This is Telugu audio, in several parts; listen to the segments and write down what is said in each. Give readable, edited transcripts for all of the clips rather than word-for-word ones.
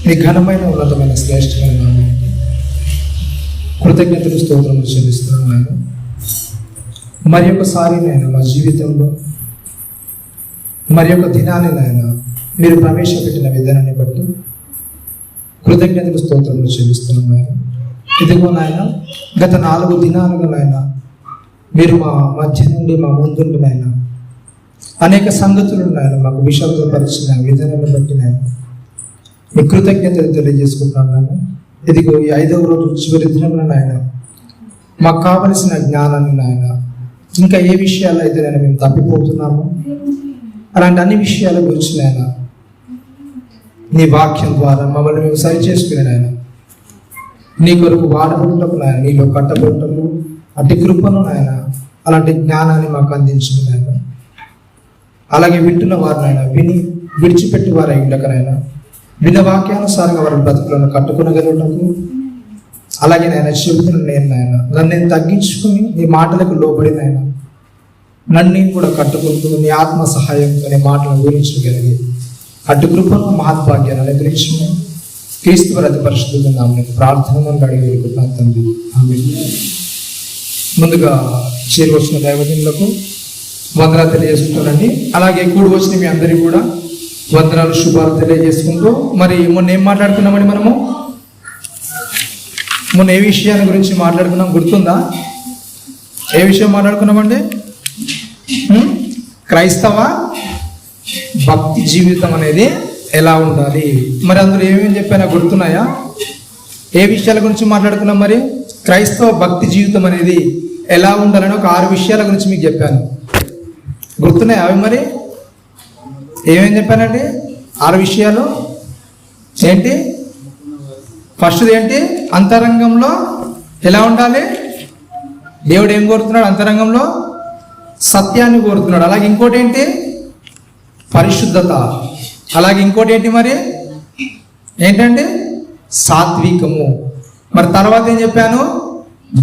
మీ ఘనమైన ఉన్నతమైన శ్రేష్టమైన నామానికి కృతజ్ఞతలు స్తోత్రములు చెల్లిస్తున్నాను నాయన. మరి ఒకసారి నేను మా జీవితంలో మరి ఒక దినాన్ని నాయన మీరు ప్రవేశపెట్టిన విధానాన్ని బట్టి కృతజ్ఞతలు స్తోత్రములు చెల్లిస్తున్నాను నాయన. ఇదిగో నాయన, గత 4 దినాలుగా నాయన మీరు మా మధ్య నుండి మా ముందుండి నాయన అనేక సంగతులు నాయన మాకు విషాదపరిచిన విధానాన్ని బట్టి నాయన మీ కృతజ్ఞతలు తెలియజేసుకుంటున్నాను నాయన. ఇదిగో ఈ 5వ రోజు చివరి దినమున నాయన మాకు కావలసిన జ్ఞానాన్ని నాయన, ఇంకా ఏ విషయాలు అయితే నేను మేము తప్పిపోతున్నాము అలాంటి అన్ని విషయాల గురించి నాయన నీ వాక్యం ద్వారా మమ్మల్ని మేము సరి చేసుకునే నాయన, నీ కొరకు వాడబడుటకు నాయన, నీలో కట్టబడుటకు అట్టి కృపను నాయన, అలాంటి జ్ఞానాన్ని మాకు అందించింది నాయన. అలాగే వింటున్న వారు నాయన విని విడిచిపెట్టి వారు అయ్యుండక నాయన విన్న వాక్యానుసారంగా వారి బ్రతుకులను కట్టుకునగలుగుటకు, అలాగే నాయన చెబుతున్నాను నేను నాయన నన్ను నేను తగ్గించుకుని నీ మాటలకు లోబడి నాయన నన్ను నేను కూడా కట్టుకుంటూ నీ ఆత్మ సహాయంతో నీ మాటలను వివరించగలిగి అటు కృపను మహద్భాగ్యాన్ని అనుగ్రహించమని క్రీస్తు వారి అతి పరిశుద్ధ నామమున ప్రార్థనను అడిగి వేడుకుంటున్నాను తండ్రి, ఆమేన్. ముందుగా చేరువచ్చిన దైవజనులకు వందనాలు తెలియజేసుకుంటానండి. అలాగే కూడి వచ్చిన మీ అందరికీ కూడా వందనాలు శుభాలు తెలియజేసుకుంటూ, మరి మొన్న ఏం మాట్లాడుకున్నామండి మనము? మొన్న ఏ విషయాన్ని గురించి మాట్లాడుకున్నాం గుర్తుందా? ఏ విషయం మాట్లాడుకున్నామండి? క్రైస్తవ భక్తి జీవితం అనేది ఎలా ఉండాలి. మరి అందులో ఏమేమి చెప్పానా గుర్తున్నాయా? ఏ విషయాల గురించి మాట్లాడుకున్నాం? మరి క్రైస్తవ భక్తి జీవితం అనేది ఎలా ఉండాలని ఒక 6 విషయాల గురించి మీకు చెప్పాను. గుర్తున్నాయా అవి? మరి ఏమేమి చెప్పానండి? 6 విషయాలు ఏంటి? ఫస్ట్ది ఏంటి? అంతరంగంలో ఎలా ఉండాలి? దేవుడు ఏం కోరుతున్నాడు? అంతరంగంలో సత్యాన్ని కోరుతున్నాడు. అలాగే ఇంకోటి ఏంటి? పరిశుద్ధత. అలాగే ఇంకోటి ఏంటి? మరి ఏంటంటే సాత్వికము. మరి తర్వాత ఏం చెప్పాను?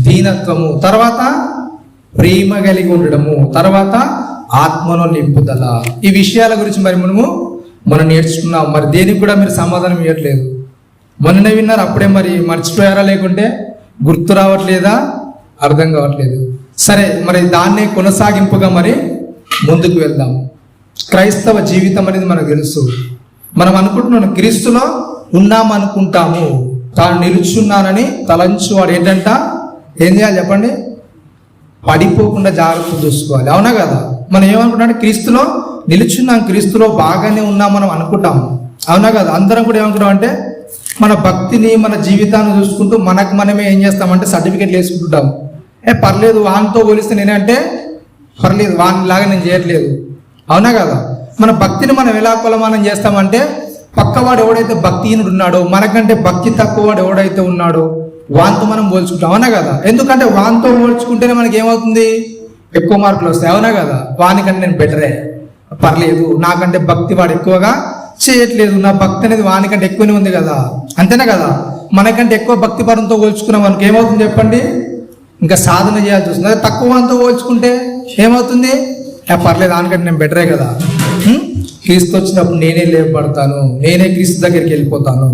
దీనత్వము. తర్వాత ప్రేమ కలిగి ఉండడము. తర్వాత ఆత్మలో నింపుదల. ఈ విషయాల గురించి మరి మనం నేర్చుకున్నాం. మరి దేనికి కూడా మీరు సమాధానం ఇవ్వట్లేదు. మొన్ననే విన్నారు, అప్పుడే మరి మర్చిపోయారా? లేకుంటే గుర్తు రావట్లేదా? అర్థం కావట్లేదు. సరే, మరి దాన్నే కొనసాగింపుగా మరి ముందుకు వెళ్దాం. క్రైస్తవ జీవితం అనేది మనకు తెలుసు. మనం అనుకుంటున్నాం క్రీస్తులో ఉన్నామనుకుంటాము. తాను నిలుచున్నానని తలంచువాడు ఏంటంట? ఏం చేయాలి చెప్పండి? పడిపోకుండా జాగ్రత్త చూసుకోవాలి. అవునా కదా? మనం ఏమనుకుంటాం? క్రీస్తులో నిలుచున్నాం, క్రీస్తులో బాగానే ఉన్నాం మనం అనుకుంటాము. అవునా కదా? అందరం కూడా ఏమనుకుంటాం అంటే మన భక్తిని మన జీవితాన్ని చూసుకుంటూ మనకు మనమే ఏం చేస్తామంటే సర్టిఫికెట్లు వేసుకుంటాం. పర్లేదు, వానితో పోలిస్తే నేనంటే పర్లేదు, వానిలాగా నేను చేయట్లేదు. అవునా కదా? మన భక్తిని మనం ఎలా కొలమానం చేస్తామంటే పక్కవాడు ఎవడైతే భక్తిహీనుడు ఉన్నాడో, మనకంటే భక్తి తక్కువ వాడు ఎవడైతే ఉన్నాడో వానితో మనం పోల్చుకుంటాం. అవునా కదా? ఎందుకంటే వానితో పోల్చుకుంటేనే మనకి ఏమవుతుంది? ఎక్కువ మార్కులు వస్తాయి. అవునా కదా? వానికంటే నేను బెటరే, పర్లేదు, నాకంటే భక్తి వాడు ఎక్కువగా చేయట్లేదు, నా భక్తి అనేది వానికంటే ఎక్కువనే ఉంది కదా, అంతేనా కదా? మనకంటే ఎక్కువ భక్తి పరంతో పోల్చుకున్నాం మనకి ఏమవుతుంది చెప్పండి? ఇంకా సాధన చేయాల్సి వస్తుంది. అదే తక్కువ వానితో పోల్చుకుంటే ఏమవుతుంది? పర్లేదు, దానికంటే నేను బెటరే కదా, క్రీస్తు వచ్చినప్పుడు నేనే లేపబడతాను, నేనే క్రీస్తు దగ్గరికి వెళ్ళిపోతాను.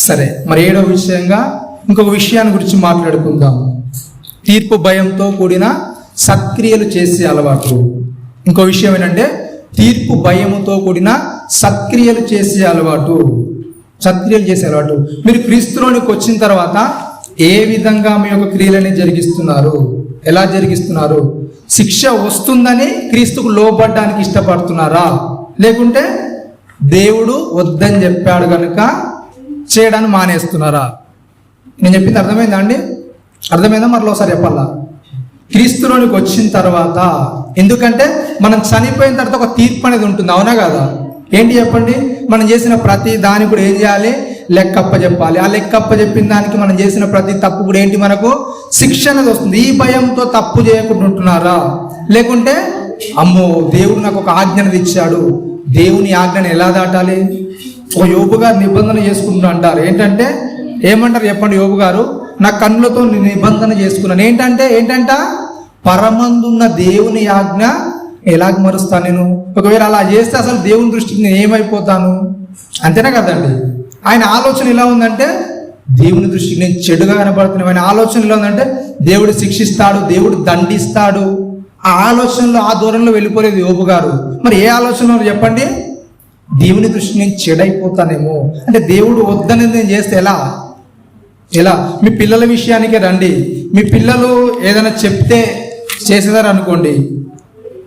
సరే, మరి 7వ విషయంగా ఇంకొక విషయాన్ని గురించి మాట్లాడుకుందాం. తీర్పు భయంతో కూడిన సత్క్రియలు చేసే అలవాటు. ఇంకో విషయం ఏంటంటే తీర్పు భయముతో కూడిన సత్క్రియలు చేసే అలవాటు. సత్క్రియలు చేసే అలవాటు. మీరు క్రీస్తులోనికి వచ్చిన తర్వాత ఏ విధంగా మీ యొక్క క్రియలని జరిగిస్తున్నారు? ఎలా జరిగిస్తున్నారు? శిక్ష వస్తుందని క్రీస్తుకు లోబడ్డానికి ఇష్టపడుతున్నారా? లేకుంటే దేవుడు వద్దని చెప్పాడు కనుక చేయడాన్ని మానేస్తున్నారా? నేను చెప్పింది అర్థమైందా అండి? అర్థమైందా? మరలోసారి చెప్పాలా? క్రీస్తులోనికి వచ్చిన తర్వాత, ఎందుకంటే మనం చనిపోయిన తర్వాత ఒక తీర్పు అనేది ఉంటుంది. అవునా కదా? ఏంటి చెప్పండి? మనం చేసిన ప్రతి దానికి కూడా ఏం చేయాలి? లెక్కప్ప చెప్పాలి. ఆ లెక్కప్ప చెప్పిన దానికి మనం చేసిన ప్రతి తప్పు కూడా ఏంటి? మనకు శిక్ష అనేది వస్తుంది. ఈ భయంతో తప్పు చేయకుండా ఉంటున్నారా? లేకుంటే అమ్మో దేవుడు నాకు ఒక ఆజ్ఞను ఇచ్చాడు, దేవుని ఆజ్ఞను ఎలా దాటాలి? ఓ యోబు గారు నిబంధన చేసుకుంటూ అంటారు. ఏంటంటే ఏమంటారు చెప్పండి? యోబు గారు, నా కన్నులతో నిబంధన చేసుకున్నాను. ఏంటంట పరమందున్న దేవుని ఆజ్ఞ ఎలాగ మరుస్తాను నేను? ఒకవేళ అలా చేస్తే అసలు దేవుని దృష్టికి నేను ఏమైపోతాను? అంతేనా కదండి? ఆయన ఆలోచన ఎలా ఉందంటే దేవుని దృష్టికి నేను చెడుగా కనబడుతున్నాను. ఆయన ఆలోచన ఎలా ఉందంటే దేవుడు శిక్షిస్తాడు, దేవుడు దండిస్తాడు. ఆ ఆలోచనలో ఆ దూరంలో వెళ్ళిపోలేదు యోబు గారు. మరి ఏ ఆలోచనలో చెప్పండి? దేవుని దృష్టికి నేను చెడైపోతానేమో, అంటే దేవుడు వద్దని నేను చేస్తే ఎలా? మీ పిల్లల విషయానికే రండి. మీ పిల్లలు ఏదైనా చెప్తే చేసేదారు అనుకోండి,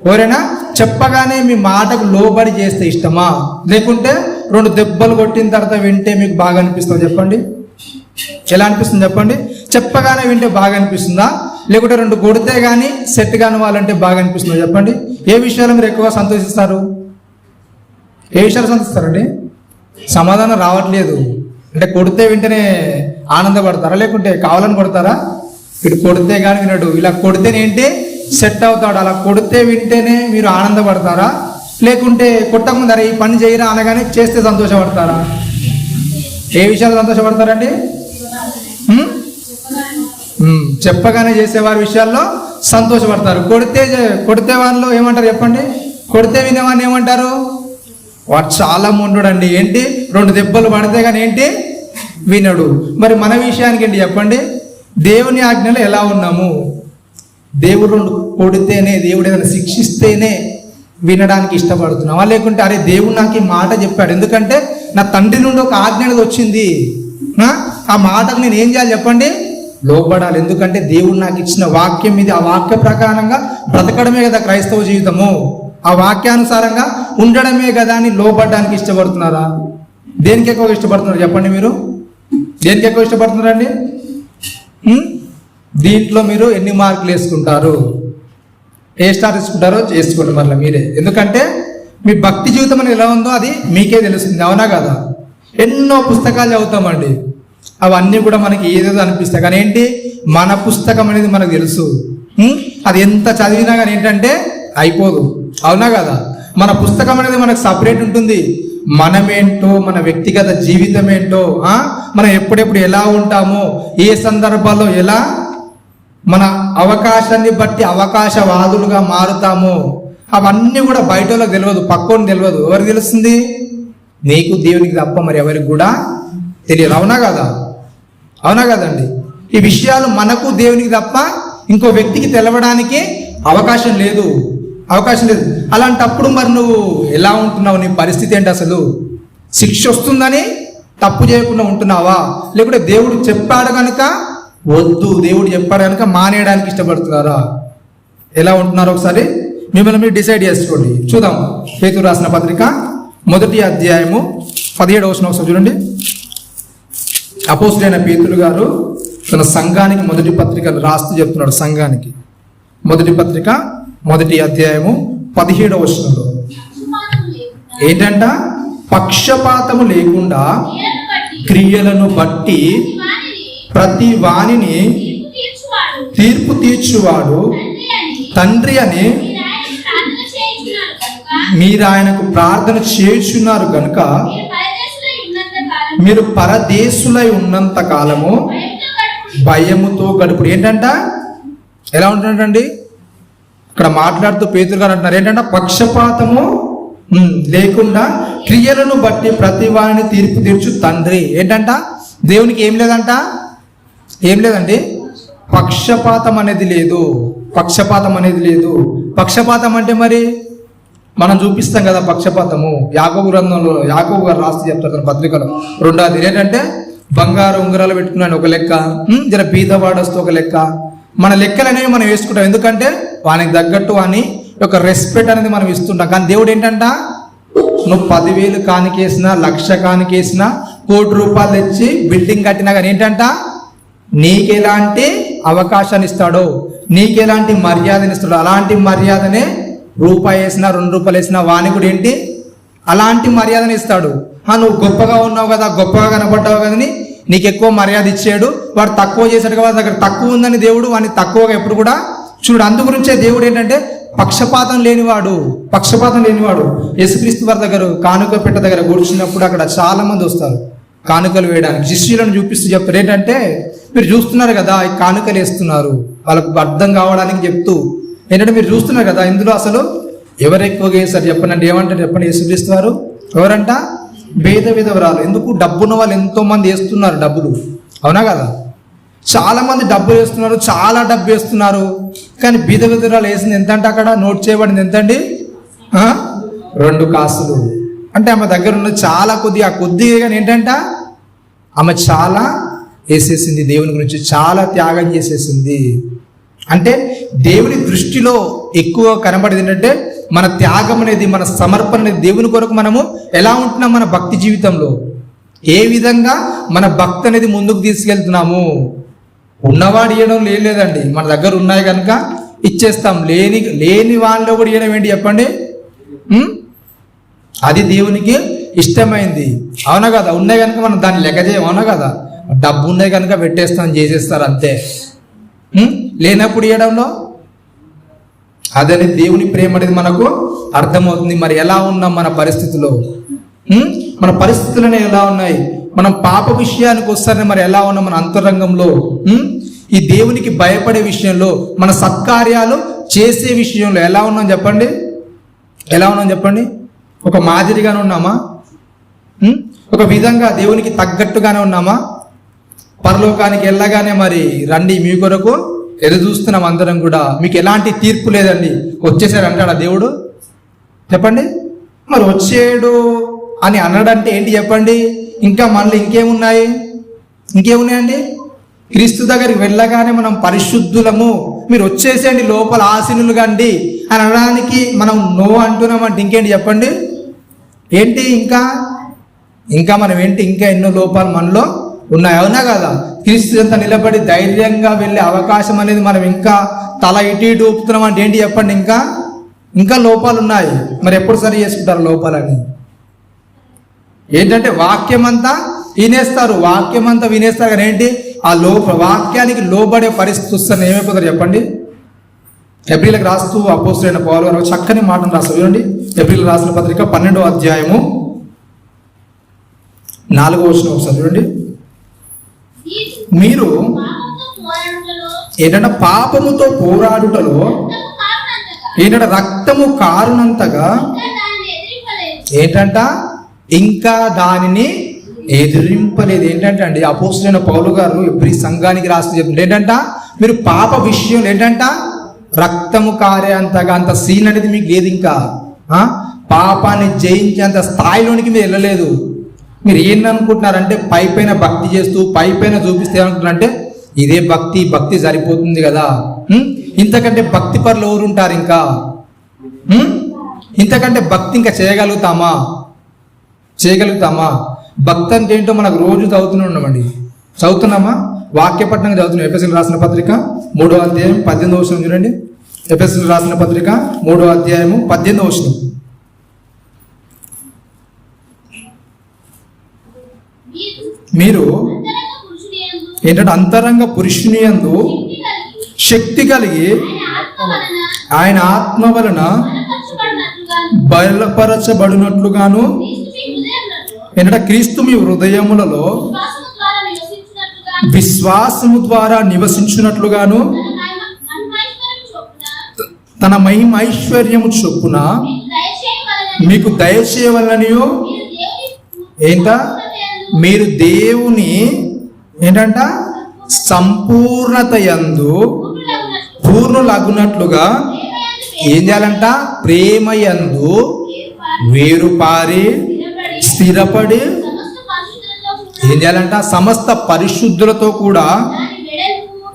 ఎవరైనా చెప్పగానే మీ మాటకు లోబడి చేస్తే ఇష్టమా, లేకుంటే 2 దెబ్బలు కొట్టిన తర్వాత వింటే మీకు బాగా అనిపిస్తుందా చెప్పండి? ఎలా అనిపిస్తుంది చెప్పండి? చెప్పగానే వింటే బాగా అనిపిస్తుందా, లేకుంటే 2 కొడితే కానీ సెట్ కాని వాళ్ళంటే బాగా అనిపిస్తుందా చెప్పండి? ఏ విషయాలు మీరు ఎక్కువ సంతోషిస్తారు? ఏ విషయాలు సంతోషిస్తారండి? సమాధానం రావట్లేదు. అంటే కొడితే వింటేనే ఆనందపడతారా, లేకుంటే కావాలని కొడతారా? ఇటు కొడితే కానీ వినడు, ఇలా కొడితేనేంటి సెట్ అవుతాడు. అలా కొడితే వింటేనే మీరు ఆనందపడతారా, లేకుంటే కొట్టకముందు అరే ఈ పని చేయరా అనగానే చేస్తే సంతోషపడతారా? ఏ విషయాలు సంతోషపడతారండి? చెప్పగానే చేసేవారి విషయాల్లో సంతోషపడతారు. కొడితే వాళ్ళు ఏమంటారు చెప్పండి? కొడితే వినేవాడిని ఏమంటారు? వాడు చాలా మొండుడండి, ఏంటి 2 దెబ్బలు పడితే కానీ ఏంటి వినడు. మరి మన విషయానికి ఏంటి చెప్పండి? దేవుని ఆజ్ఞలో ఎలా ఉన్నాము? దేవుడు 2 కొడితేనే, దేవుడు ఏదైనా శిక్షిస్తేనే వినడానికి ఇష్టపడుతున్నావా, లేకుంటే అరే దేవుడు నాకు ఈ మాట చెప్పాడు, ఎందుకంటే నా తండ్రి నుండి ఒక ఆజ్ఞ అనేది వచ్చింది, ఆ మాటకు నేను ఏం చేయాలి చెప్పండి? లోబడాలి. ఎందుకంటే దేవుడు నాకు ఇచ్చిన వాక్యం మీద, ఆ వాక్య ప్రకారంగా బ్రతకడమే కదా క్రైస్తవ జీవితము. ఆ వాక్యానుసారంగా ఉండడమే కదా అని లోబడడానికి ఇష్టపడుతున్నారా? దేనికి ఎక్కువ ఇష్టపడుతున్నారు చెప్పండి? మీరు దేనికి ఎక్కువ ఇష్టపడుతున్నారండి? దీంట్లో మీరు ఎన్ని మార్కులు వేసుకుంటారు, ఏ స్టార్ వేసుకుంటారో చేసుకోండి మళ్ళీ మీరే. ఎందుకంటే మీ భక్తి జీవితం అనేది ఎలా ఉందో అది మీకే తెలుస్తుంది, అవునా కదా? ఎన్నో పుస్తకాలు చదువుతామండి, అవన్నీ కూడా మనకి ఏదేదో అనిపిస్తాయి, కానీ ఏంటి మన పుస్తకం అనేది మనకు తెలుసు. అది ఎంత చదివినా కానీ ఏంటంటే అయిపోదు, అవునా కదా? మన పుస్తకం అనేది మనకు సపరేట్ ఉంటుంది. మనమేంటో, మన వ్యక్తిగత జీవితం ఏంటో, మనం ఎప్పుడెప్పుడు ఎలా ఉంటామో, ఏ సందర్భాల్లో ఎలా మన అవకాశాన్ని బట్టి అవకాశవాదులుగా మారుతామో, అవన్నీ కూడా బయట వాళ్ళకి తెలియదు, పక్కోని తెలియదు. ఎవరికి తెలుస్తుంది? నీకు దేవునికి తప్ప మరి ఎవరికి కూడా తెలియదు, అవునా కదా? అవునా కదండి? ఈ విషయాలు మనకు దేవునికి తప్ప ఇంకో వ్యక్తికి తెలవడానికి అవకాశం లేదు. అలాంటప్పుడు మరి నువ్వు ఎలా ఉంటున్నావు? నీ పరిస్థితి ఏంటి? అసలు శిక్ష వస్తుందని తప్పు చేయకుండా ఉంటున్నావా, లేకుంటే దేవుడు చెప్పాడు కనుక వద్దు, దేవుడు చెప్పాడు కనుక మానేయడానికి ఇష్టపడుతున్నారా? ఎలా ఉంటున్నారో ఒకసారి మిమ్మల్ని మీరు డిసైడ్ చేసుకోండి. చూద్దాం. పేతురు రాసిన పత్రిక 1వ అధ్యాయము 17వ వచనం ఒకసారి చూడండి. అపోస్తులైన పేతురు గారు తన సంఘానికి మొదటి పత్రికను రాస్తూ చెప్తున్నాడు. సంఘానికి మొదటి పత్రిక 1వ అధ్యాయము 17వ వచనంలో ఏంటంట? పక్షపాతము లేకుండా క్రియలను బట్టి ప్రతి వానిని తీర్పు తీర్చువాడు తండ్రి అని మీరు ఆయనకు ప్రార్థన చేయుచున్నారు కనుక మీరు పరదేశులై ఉన్నంత కాలము భయముతో గడుపుడు. ఏంటంట? ఎలా ఉంటుందండి? ఇక్కడ మాట్లాడుతూ పేతురు గారు అంటున్నారు ఏంటంటే పక్షపాతము లేకుండా క్రియలను బట్టి ప్రతి వారిని తీర్పు తీర్చు తండ్రి. ఏంటంట? దేవునికి ఏం లేదంట? ఏం లేదండి? పక్షపాతం అనేది లేదు. పక్షపాతం అంటే మరి మనం చూపిస్తాం కదా పక్షపాతము. యాకోబు గ్రంథంలో యాకోబు గారు రాస్తూ చెప్తారు తన పత్రికలో 2వ ఏంటంటే బంగారు ఉంగరాలు పెట్టుకున్నాను ఒక లెక్క, జర బీదవాడొస్తూ ఒక లెక్క. మన లెక్కలు అనేవి మనం వేసుకుంటాం, ఎందుకంటే వానికి తగ్గట్టు వాని యొక్క రెస్పెక్ట్ అనేది మనం ఇస్తుంటాం. కానీ దేవుడు ఏంటంట? నువ్వు 10,000 కానికేసినా, 1,00,000 కానికేసినా, 1,00,00,000 రూపాయలు తెచ్చి బిల్డింగ్ కట్టినా కానీ ఏంటంట? నీకెలాంటి అవకాశాన్ని ఇస్తాడో, నీకెలాంటి మర్యాదని ఇస్తాడో అలాంటి మర్యాదనే రూపాయి వేసినా, 2 రూపాయలు వేసినా వాని కూడా ఏంటి అలాంటి మర్యాదని ఇస్తాడు. నువ్వు గొప్పగా ఉన్నావు కదా, గొప్పగా కనపడ్డావు కదని నీకు ఎక్కువ మర్యాద ఇచ్చాడు. వాడు తక్కువ చేశాడు కదా, దగ్గర తక్కువ ఉందని దేవుడు వాడిని తక్కువగా ఎప్పుడు కూడా చూడు. అందుగురించే దేవుడు ఏంటంటే పక్షపాతం లేనివాడు. యేసుక్రీస్తు వారి దగ్గర కానుక పెట్ట దగ్గర కూర్చున్నప్పుడు అక్కడ చాలా మంది వస్తారు కానుకలు వేయడానికి. శిష్యులను చూపిస్తూ చెప్తారు ఏంటంటే, మీరు చూస్తున్నారు కదా ఈ కానుకలు వేస్తున్నారు, వాళ్ళకు అర్థం కావడానికి చెప్తూ ఏంటంటే మీరు చూస్తున్నారు కదా ఇందులో అసలు ఎవరు ఎక్కువగా వేస్తారు చెప్పండి అంటే ఏమంటారు చెప్పండి? యేసుక్రీస్తు వారు ఎవరంట? పేద విధవరాలు. ఎందుకు? డబ్బున్న వాళ్ళు ఎంతో మంది వేస్తున్నారు డబ్బులు, అవునా కదా? చాలా మంది డబ్బులు వేస్తున్నారు, చాలా డబ్బు వేస్తున్నారు. కానీ బీద విధవరాలు వేసింది ఎంత అంటే అక్కడ నోట్ చేయబడింది ఎంతండి? 2 కాసులు. అంటే ఆమె దగ్గర ఉన్న చాలా కొద్దిగా, కొద్దిగా కానీ ఏంటంట ఆమె చాలా వేసేసింది, దేవుని గురించి చాలా త్యాగం చేసేసింది. అంటే దేవుని దృష్టిలో ఎక్కువ కనబడేది ఏంటంటే మన త్యాగం అనేది, మన సమర్పణ అనేది దేవుని కొరకు మనము ఎలా ఉంటున్నాం, మన భక్తి జీవితంలో ఏ విధంగా మన భక్తి అనేది ముందుకు తీసుకెళ్తున్నాము. ఉన్నవాడు ఇవ్వడం లేదండి, మన దగ్గర ఉన్నాయి కనుక ఇచ్చేస్తాం. లేని వాళ్ళలో కూడా ఇవ్వడం ఏంటి చెప్పండి? అది దేవునికి ఇష్టమైంది, అవునా కదా? ఉన్నాయి కనుక మనం దాన్ని లెక్క చేయం, అవునా కదా? డబ్బు ఉన్నాయి కనుక పెట్టేస్తాం, చేసేస్తారు అంతే. లేనప్పుడు ఇవ్వడంలో అదని దేవుని ప్రేమ అనేది మనకు అర్థమవుతుంది. మరి ఎలా ఉన్నాం మన పరిస్థితిలో? మన పరిస్థితులనే ఎలా ఉన్నాయి? మనం పాప విషయానికి వస్తానే మరి ఎలా ఉన్నాం మన అంతరంగంలో? ఈ దేవునికి భయపడే విషయంలో, మన సత్కార్యాలు చేసే విషయంలో ఎలా ఉన్నాం చెప్పండి? ఎలా ఉన్నాం చెప్పండి? ఒక మాదిరిగానే ఉన్నామా? ఒక విధంగా దేవునికి తగ్గట్టుగానే ఉన్నామా? పరలోకానికి వెళ్ళగానే మరి రండి మీ కొరకు ఎదురు చూస్తున్నాం అందరం కూడా, మీకు ఎలాంటి తీర్పు లేదండి, వచ్చేసాడు అంటాడా దేవుడు? చెప్పండి. మరి వచ్చేడు అని అనడంటే ఏంటి చెప్పండి? ఇంకా మనలో ఇంకేమున్నాయండి? క్రీస్తు దగ్గరికి వెళ్ళగానే మనం పరిశుద్ధులము, మీరు వచ్చేసేయండి లోపల ఆసీనులు కండి అని అనడానికి మనం నో అంటున్నామంటే ఇంకేంటి చెప్పండి? ఏంటి ఇంకా మనం ఏంటి? ఇంకా ఎన్నో లోపాలు మనలో ఉన్నాయి, అవునా కదా? క్రీస్తు అంతా నిలబడి ధైర్యంగా వెళ్ళే అవకాశం అనేది మనం ఇంకా తల ఇటు ఊపుతున్నాం అంటే ఏంటి చెప్పండి? ఇంకా లోపాలు ఉన్నాయి. మరి ఎప్పుడు సరి చేసుకుంటారు లోపాలని? ఏంటంటే వాక్యం అంతా వినేస్తారు కానీ ఏంటి ఆ వాక్యానికి లోబడే పరిస్థితి వస్తాను ఏమైపోతారు చెప్పండి? ఎబ్రిలకు రాస్తూ అపోస్తలుడైన పౌలు గారు చక్కని మాటను రాస్తారు చూడండి. ఎబ్రిలకు రాసిన పత్రిక 12వ అధ్యాయము 4వ వచనం ఒకసారి చూడండి. మీరు ఏంటంటే పాపముతో పోరాడుటలో ఏంటంటే రక్తము కారునంతగా ఏంటంట ఇంకా దానిని ఎదిరింపలేదు. ఏంటంటే అండి అపోస్తలుడైన పౌలు గారు ఎబ్రీ సంఘానికి రాస్తూ చెప్తుంది ఏంటంట, మీరు పాప విషయంలో ఏంటంట రక్తము కారేంతగా అంత సీన్ అనేది మీకు లేదు. ఇంకా పాపాన్ని జయించేంత స్థాయిలోనికి మీరు వెళ్ళలేదు. మీరు ఏంటనుకుంటున్నారంటే పైపైన భక్తి చేస్తూ పైపైన చూపిస్తే ఏమనుకుంటున్నారంటే ఇదే భక్తి సరిపోతుంది కదా, ఇంతకంటే భక్తి పరులు ఎవరు ఉంటారు? ఇంకా ఇంతకంటే భక్తి ఇంకా చేయగలుగుతామా? భక్తి అంటే ఏంటో మనకు రోజు చదువుతున్నామా? వాక్యపట్నంగా చదువుతున్నాం. ఎఫెసీయులకు రాసిన పత్రిక 3వ అధ్యాయం 18వ వచనం చూడండి. ఎఫెసీయులకు రాసిన పత్రిక 3వ అధ్యాయము 18వ వచనం. మీరు ఏంటంటే అంతరంగ పురుషుని యందు శక్తి కలిగి ఆయన ఆత్మ వలన బయలుపరచబడినట్లుగాను ఏంటంటే క్రీస్తు మీ హృదయములలో విశ్వాసము ద్వారా నివసించినట్లుగాను తన మహిమైశ్వర్యము చొప్పున మీకు దయచేయవలనియో మీరు దేవుని ఏంటంట సంపూర్ణత యందు పూర్ణులగునట్లుగా ఏం చేయాలంట? ప్రేమ యందు వేరుపారి స్థిరపడి ఏం చేయాలంట? సమస్త పరిశుద్ధులతో కూడా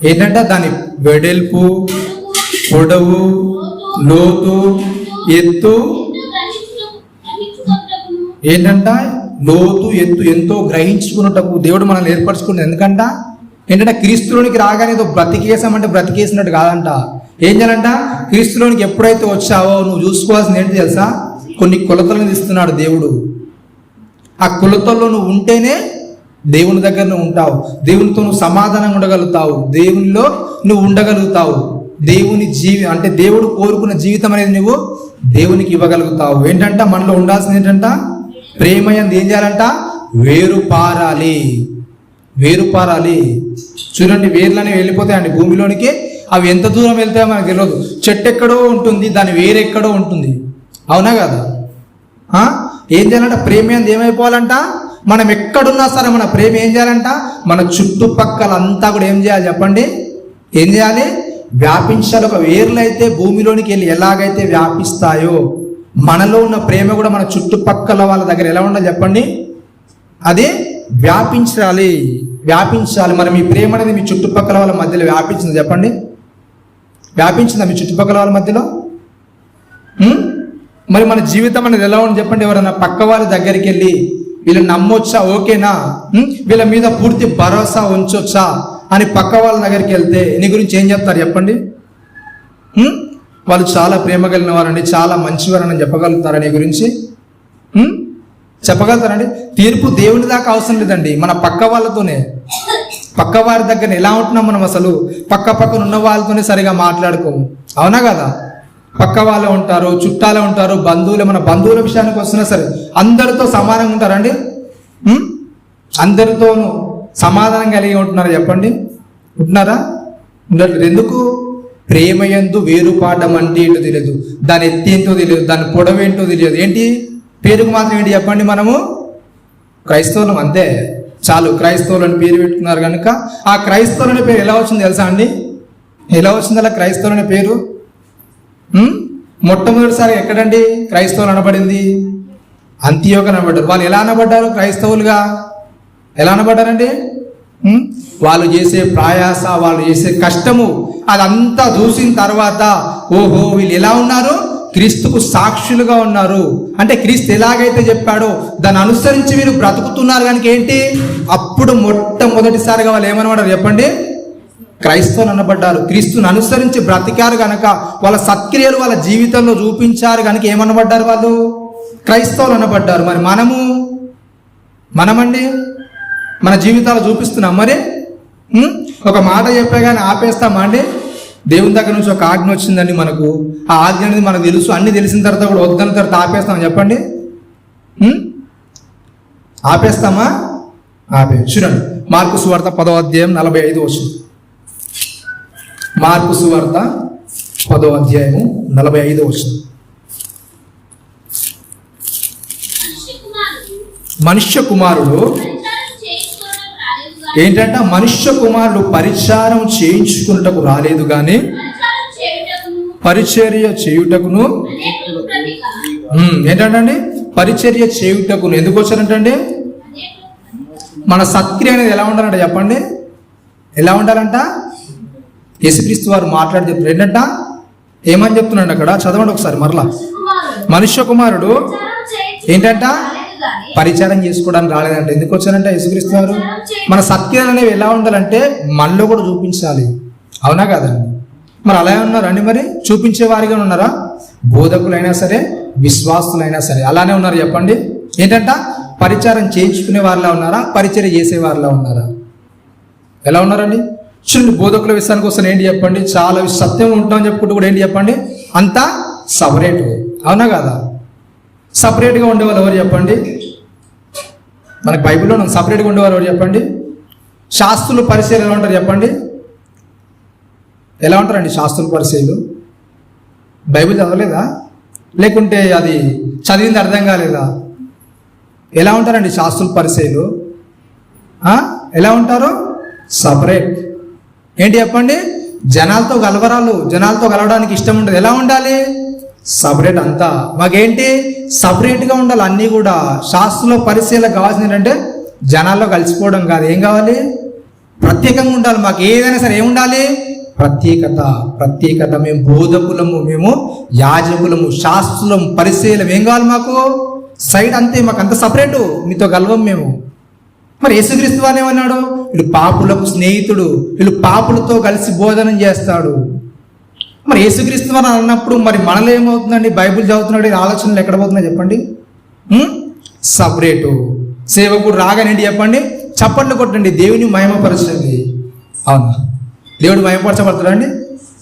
ఏంటంట దాని వెడల్పు, పొడవు, లోతు, ఎత్తు ఏంటంట లోతు ఎత్తు ఎంతో గ్రహించుకున్నటకు దేవుడు మనల్ని ఏర్పరచుకున్నది. ఎందుకంట ఏంటంటే క్రీస్తులోనికి రాగానే ఏదో బ్రతికేసామంటే బ్రతికేసినట్టు కాదంట. ఏం చేయాలంట? క్రీస్తులోనికి ఎప్పుడైతే వచ్చావో నువ్వు చూసుకోవాల్సింది ఏంటి తెలుసా? కొన్ని కొలతలను ఇస్తున్నాడు దేవుడు. ఆ కొలతల్లో నువ్వు ఉంటేనే దేవుని దగ్గర నువ్వు ఉంటావు, దేవునితో నువ్వు సమాధానంగా ఉండగలుగుతావు, దేవునిలో నువ్వు ఉండగలుగుతావు. దేవుని అంటే దేవుడు కోరుకున్న జీవితం అనేది నువ్వు దేవునికి ఇవ్వగలుగుతావు. ఏంటంట మనలో ఉండాల్సింది ఏంటంట? ప్రేమ యందు ఏం చేయాలంట? వేరుపారాలి. చూడండి, వేర్లనే వెళ్ళిపోతాయండి భూమిలోనికి. అవి ఎంత దూరం వెళ్తాయో మనకు తెలియదు. చెట్టు ఎక్కడో ఉంటుంది, దాని వేరెక్కడో ఉంటుంది, అవునా కదా? ఏం చేయాలంట? ప్రేమ అనేది ఏమైపోవాలంట? మనం ఎక్కడున్నా సరే మన ప్రేమ ఏం చేయాలంట? మన చుట్టుపక్కల అంతా కూడా ఏం చేయాలి చెప్పండి? ఏం చేయాలి? వ్యాపించాలి. ఒక వేర్లు అయితే భూమిలోనికి వెళ్ళి ఎలాగైతే వ్యాపిస్తాయో మనలో ఉన్న ప్రేమ కూడా మన చుట్టుపక్కల వాళ్ళ దగ్గర ఎలా ఉండాలి చెప్పండి? అది వ్యాపించాలి, వ్యాపించాలి. మరి మీ ప్రేమ అనేది మీ చుట్టుపక్కల వాళ్ళ మధ్యలో వ్యాపించింది చెప్పండి? వ్యాపించిందా మీ చుట్టుపక్కల వాళ్ళ మధ్యలో? మరి మన జీవితం అనేది ఎలా ఉంది చెప్పండి? ఎవరైనా పక్క వాళ్ళ దగ్గరికి వెళ్ళి వీళ్ళు నమ్మొచ్చా, ఓకేనా, వీళ్ళ మీద పూర్తి భరోసా ఉంచొచ్చా అని పక్క వాళ్ళ దగ్గరికి వెళ్తే నీ గురించి ఏం చెప్తారు చెప్పండి? వాళ్ళు చాలా ప్రేమ కలిగిన వారండి, చాలా మంచివారని చెప్పగలుగుతారా నీ గురించి? చెప్పగలుగుతారండి? తీర్పు దేవుని దాకా అవసరం లేదండి, మన పక్క వాళ్ళతోనే. పక్క వారి దగ్గర ఎలా ఉంటున్నాం మనం? అసలు పక్కన ఉన్న వాళ్ళతోనే సరిగా మాట్లాడుకోము, అవునా కదా? పక్క వాళ్ళే ఉంటారు, చుట్టాలే ఉంటారు, బంధువులే. మన బంధువుల విషయానికి వస్తున్నా సరే అందరితో సమానంగా ఉంటారండి? అందరితోనూ సమాధానం కలిగి ఉంటున్నారా చెప్పండి? ఉంటున్నారా? ఉండట్లేదు. ఎందుకు? ప్రేమ యందు వేరుపాఠం అంటే ఏంటో తెలియదు, దాని ఎత్తి ఏంటో తెలియదు, దాని పొడవు ఏంటో తెలియదు. ఏంటి? పేరుకు మాత్రం ఏంటి చెప్పండి? మనము క్రైస్తవులం, అంతే చాలు. క్రైస్తవులు అని పేరు పెట్టుకున్నారు కనుక ఆ క్రైస్తవులనే పేరు ఎలా వచ్చింది తెలుసా అండి? ఎలా వచ్చింది అలా క్రైస్తవులనే పేరు? మొట్టమొదటిసారి ఎక్కడండి క్రైస్తవులు అనబడింది? అంతియోక అనబడ్డారు. వాళ్ళు ఎలా అనబడ్డారు క్రైస్తవులుగా? ఎలా అనబడ్డారండి? వాళ్ళు చేసే ప్రయాస, వాళ్ళు చేసే కష్టము అదంతా చూసిన తర్వాత ఓహో వీళ్ళు ఎలా ఉన్నారు? క్రీస్తుకు సాక్షులుగా ఉన్నారు. అంటే క్రీస్తు ఎలాగైతే చెప్పాడో దాన్ని అనుసరించి వీరు బ్రతుకుతున్నారు కనుక ఏంటి? అప్పుడు మొట్టమొదటిసారిగా వాళ్ళు ఏమనబడ్డారు చెప్పండి? క్రైస్తవులు అనబడ్డారు. క్రీస్తుని అనుసరించి బ్రతికారు కనుక వాళ్ళ సత్క్రియలు వాళ్ళ జీవితంలో చూపించారు కనుక ఏమనబడ్డారు? వాళ్ళు క్రైస్తవులు అనబడ్డారు. మరి మనమండి మన జీవితాలు చూపిస్తున్నాం మరి? ఒక మాట చెప్పే కానీ ఆపేస్తామా అండి? దేవుని దగ్గర నుంచి ఒక ఆజ్ఞ వచ్చిందండి మనకు, ఆ ఆజ్ఞ అనేది మనకు తెలుసు, అన్ని తెలిసిన తర్వాత కూడా వద్దన్న తర్వాత ఆపేస్తామా చెప్పండి? ఆపేస్తామా? చూడండి మార్కు సువార్త 10వ అధ్యాయం 45 వచనం. మార్కు సువార్త 10వ అధ్యాయము 45 వచనం. మనుష్య కుమారుడు ఏంటంట? మనుష్య కుమారుడు పరిచారం చేయించుకున్నటకు రాలేదు కానీ పరిచర్య చేయుటకును. ఏంటంటే పరిచర్య చేయుటకును. ఎందుకు వచ్చారంటే మన సత్క్రియ అనేది ఎలా ఉండాలంట చెప్పండి? ఎలా ఉండాలంట? యేసుక్రీస్తు వారు మాట్లాడి చెప్తున్నారు. ఏంటంట? ఏమని చెప్తున్నాడు అక్కడ? చదవండి ఒకసారి మరలా. మనుష్య కుమారుడు ఏంటంట? పరిచారం చేసుకోవడానికి రాలేదంట. ఎందుకు వచ్చారంటే యేసుక్రీస్తు వారు మన సత్క్రియలు అనేవి ఎలా ఉండాలంటే మనలో కూడా చూపించాలి, అవునా కాదండి? మరి అలా ఉన్నారండి? మరి చూపించే వారిగా ఉన్నారా? బోధకులైనా సరే విశ్వాసులైనా సరే అలానే ఉన్నారు చెప్పండి? ఏంటంట? పరిచారం చేయించుకునే వారిలా ఉన్నారా? పరిచర్య చేసే వారిలా ఉన్నారా? ఎలా ఉన్నారండి? చూడండి, బోధకుల విషయానికి వస్తే ఏంటి చెప్పండి? చాలా సత్యం ఉంటామని చెప్పుకుంటూ కూడా ఏంటి చెప్పండి? అంతా సపరేట్, అవునా కదా? సపరేట్గా ఉండేవాళ్ళు ఎవరు చెప్పండి? మనకు బైబిల్లో సపరేట్గా ఉండేవారు ఎవరు చెప్పండి? శాస్త్రులు పరిచయం ఎలా ఉంటారు చెప్పండి? ఎలా ఉంటారండి శాస్త్రులు పరిచయులు? బైబిల్ చదవలేదా? లేకుంటే అది చదివింది అర్థం కాలేదా? ఎలా ఉంటారండి శాస్త్రులు పరిచయులు? ఎలా ఉంటారు? సపరేట్. ఏంటి చెప్పండి? జనాలతో కలవరాలు, జనాలతో కలవడానికి ఇష్టం ఉండదు. ఎలా ఉండాలి? సపరేట్. అంతా మాకేంటి? సపరేట్గా ఉండాలి అన్నీ కూడా. శాస్త్రంలో పరిశీలన కావాల్సింది ఏంటంటే జనాల్లో కలిసిపోవడం కాదు. ఏం కావాలి? ప్రత్యేకంగా ఉండాలి. మాకు ఏదైనా సరే ఏముండాలి? ప్రత్యేకత. మేము బోధకులము, మేము యాజకులము, శాస్త్రం పరిశీలన ఏం కావాలి మాకు? సైడ్ అంతే, మాకు అంత సపరేటు, మీతో కలవం మేము. మరి యేసుక్రీస్తు వారు ఏమన్నాడు? వీళ్ళు పాపులకు స్నేహితుడు, వీళ్ళు పాపులతో కలిసి బోధనం చేస్తాడు. మరి యేసుక్రీస్తు వారు అన్నప్పుడు మరి మనలో ఏమవుతుందండి? బైబిల్ చదువుతున్నాడు, ఆలోచనలు ఎక్కడ పోతున్నాయి చెప్పండి? సపరేటు. సేవకుడు రాగానేంటి చెప్పండి? చప్పట్లు కొట్టండి, దేవుని మహిమపరచండి. అవునా? దేవుడు మహిమపరచబడతాడు అండి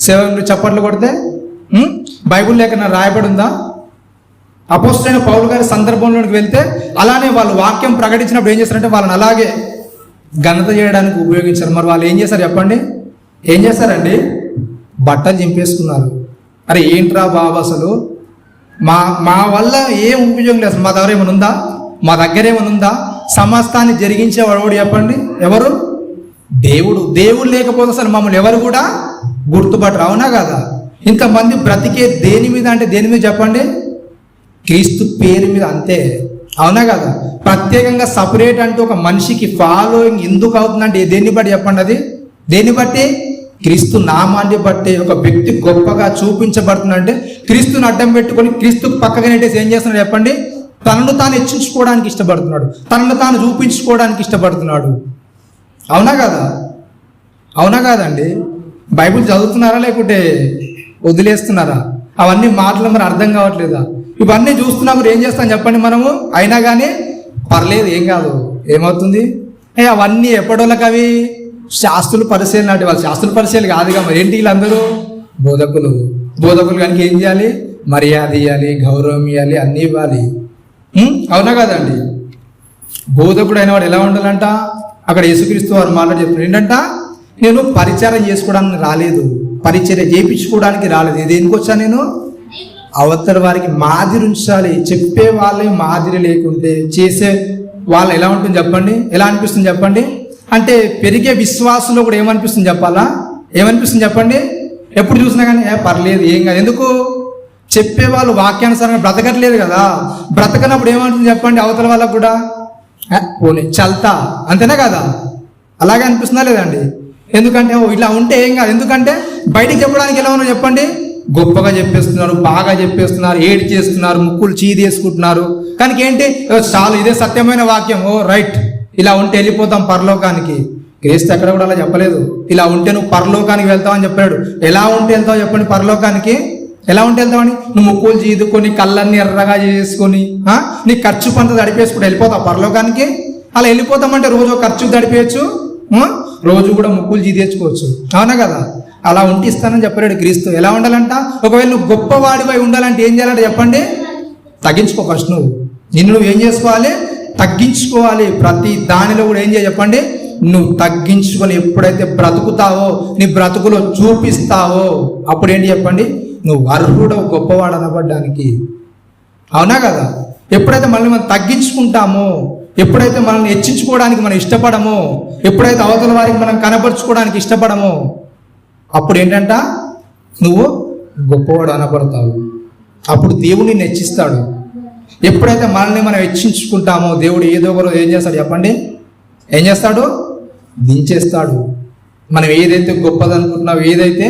సేవకుడు చప్పట్లు కొడితే? బైబిల్ లేక రాయబడి ఉందా? అపోస్తలుడైన పౌలు గారి సందర్భంలోకి వెళ్తే అలానే వాళ్ళు వాక్యం ప్రకటించినప్పుడు ఏం చేస్తారంటే వాళ్ళని అలాగే ఘనత చేయడానికి ఉపయోగించారు. మరి వాళ్ళు ఏం చేశారు చెప్పండి? ఏం చేశారండి? బట్టలు చింపేసుకున్నారు. అరే ఏంట్రా బాబు అసలు మా వల్ల ఏం ఉపయోగం లేదు. మా దగ్గర ఏమైనా ఉందా? మా దగ్గర ఏమైనా ఉందా? సమస్తాన్ని జరిగించేవాడు చెప్పండి, ఎవరు? దేవుడు. దేవుడు లేకపోతే అసలు మమ్మల్ని ఎవరు కూడా గుర్తుపట్టరు, అవునా కదా? ఇంతమంది బ్రతికే దేని మీద అంటే దేని మీద చెప్పండి? క్రీస్తు పేరు మీద, అంతే, అవునా కదా? ప్రత్యేకంగా సపరేట్ అంటూ ఒక మనిషికి ఫాలోయింగ్ ఎందుకు అవుతుందంటే దేన్ని బట్టి చెప్పండి? అది దేన్ని బట్టి? క్రీస్తు నామాన్ని బట్టి ఒక వ్యక్తి గొప్పగా చూపించబడుతుందంటే క్రీస్తుని అడ్డం పెట్టుకొని క్రీస్తు పక్కగా నెట్టేసి ఏం చేస్తున్నాడు చెప్పండి? తనను తాను హెచ్చించుకోవడానికి ఇష్టపడుతున్నాడు, తనను తాను చూపించుకోవడానికి ఇష్టపడుతున్నాడు, అవునా కదా? అవునా కాదండి? బైబిల్ చదువుతున్నారా లేకుంటే వదిలేస్తున్నారా? అవన్నీ మాటలు మరి అర్థం కావట్లేదా? ఇవన్నీ చూస్తున్నప్పుడు ఏం చేస్తాం చెప్పండి మనము? అయినా కానీ పర్లేదు, ఏం కాదు, ఏమవుతుంది? అవన్నీ ఎప్పటిలోకి అవి శాస్త్రులు పరిశీలన నాటి వాళ్ళు. శాస్త్రుల పరిశీలన కాదుగా మరి ఏంటి? వీళ్ళందరూ బోధకులు కనుక ఏం చేయాలి? మర్యాద ఇవ్వాలి, గౌరవం ఇవ్వాలి, అన్నీ ఇవ్వాలి, అవునా కదండి? బోధకుడు అయిన వాడు ఎలా ఉండాలంట? అక్కడ యేసుక్రీస్తు వారు మాట్లాడి చెప్తున్నారు ఏంటంట? నేను పరిచయం చేసుకోవడానికి రాలేదు, పరిచర్య చేయించుకోవడానికి రాలేదు. దేనికి వచ్చా నేను? అవతల వారికి మాదిరి ఉంచాలి. చెప్పే వాళ్ళే మాదిరి లేకుంటే చేసే వాళ్ళు ఎలా ఉంటుంది చెప్పండి? ఎలా అనిపిస్తుంది చెప్పండి? అంటే పెరిగే విశ్వాసంలో కూడా ఏమనిపిస్తుంది చెప్పాలా? ఏమనిపిస్తుంది చెప్పండి? ఎప్పుడు చూసినా కానీ పర్లేదు, ఏం కాదు. ఎందుకు? చెప్పేవాళ్ళు వాక్యానుసారంగా బ్రతకట్లేదు కదా. బ్రతకనప్పుడు ఏమంటుంది చెప్పండి? అవతల వాళ్ళకు కూడా పోనీ చల్తా, అంతేనా కదా? అలాగే అనిపిస్తుందా లేదండి? ఎందుకంటే ఇలా ఉంటే ఏం కాదు. ఎందుకంటే బయటికి చెప్పడానికి ఎలా ఉన్నా చెప్పండి? గొప్పగా చెప్పేస్తున్నారు, బాగా చెప్పేస్తున్నారు, ఏడు చేస్తున్నారు, ముక్కులు చీదేసుకుంటున్నారు. కానీ ఏంటి? చాలు, ఇదే సత్యమైన వాక్యం, ఓ రైట్, ఇలా ఉంటే వెళ్ళిపోతాం పరలోకానికి. క్రీస్తు ఎక్కడ కూడా అలా చెప్పలేదు. ఇలా ఉంటే నువ్వు పరలోకానికి వెళ్తావని చెప్పాడు. ఎలా ఉంటే వెళ్తావు చెప్పండి పరలోకానికి? ఎలా ఉంటే వెళ్తావని? నువ్వు ముక్కులు చీదుకొని కళ్ళన్నీ ఎర్రగా చేసుకొని నీ ఖర్చు పంత తడిపేసుకుంటూ వెళ్ళిపోతావు పరలోకానికి? అలా వెళ్ళిపోతామంటే రోజు ఖర్చు తడిపేయచ్చు, రోజు కూడా ముక్కులు చీదేసుకోవచ్చు, అవునా కదా? అలా ఉంటే ఇస్తానని చెప్పాడు క్రీస్తు. ఎలా ఉండాలంట? ఒకవేళ నువ్వు గొప్పవాడిపై ఉండాలంటే ఏం చేయాలంటే చెప్పండి? తగ్గించుకో. ఫస్ట్ నిన్ను నువ్వు ఏం చేసుకోవాలి? తగ్గించుకోవాలి. ప్రతి దానిలో కూడా ఏం చేయాలి చెప్పండి? నువ్వు తగ్గించుకొని ఎప్పుడైతే బ్రతుకుతావో, నీ బ్రతుకులో చూపిస్తావో, అప్పుడు ఏంటి చెప్పండి? నువ్వు అర్హుడవు గొప్పవాడు అనబడ్డానికి, అవునా కదా? ఎప్పుడైతే మనల్ని మనం తగ్గించుకుంటామో, ఎప్పుడైతే మనల్ని హెచ్చించుకోవడానికి మనం ఇష్టపడమో, ఎప్పుడైతే అవతల వారికి మనం కనపరుచుకోవడానికి ఇష్టపడమో, అప్పుడు ఏంటంట? నువ్వు గొప్పవాడు అనబడతావు. అప్పుడు దేవుడు నిన్ను హెచ్చిస్తాడు. ఎప్పుడైతే మనల్ని మనం హెచ్చించుకుంటామో, దేవుడు ఏదో ఒక రోజు ఏం చేస్తాడు చెప్పండి? ఏం చేస్తాడు? దించేస్తాడు. మనం ఏదైతే గొప్పది అనుకుంటున్నావు, ఏదైతే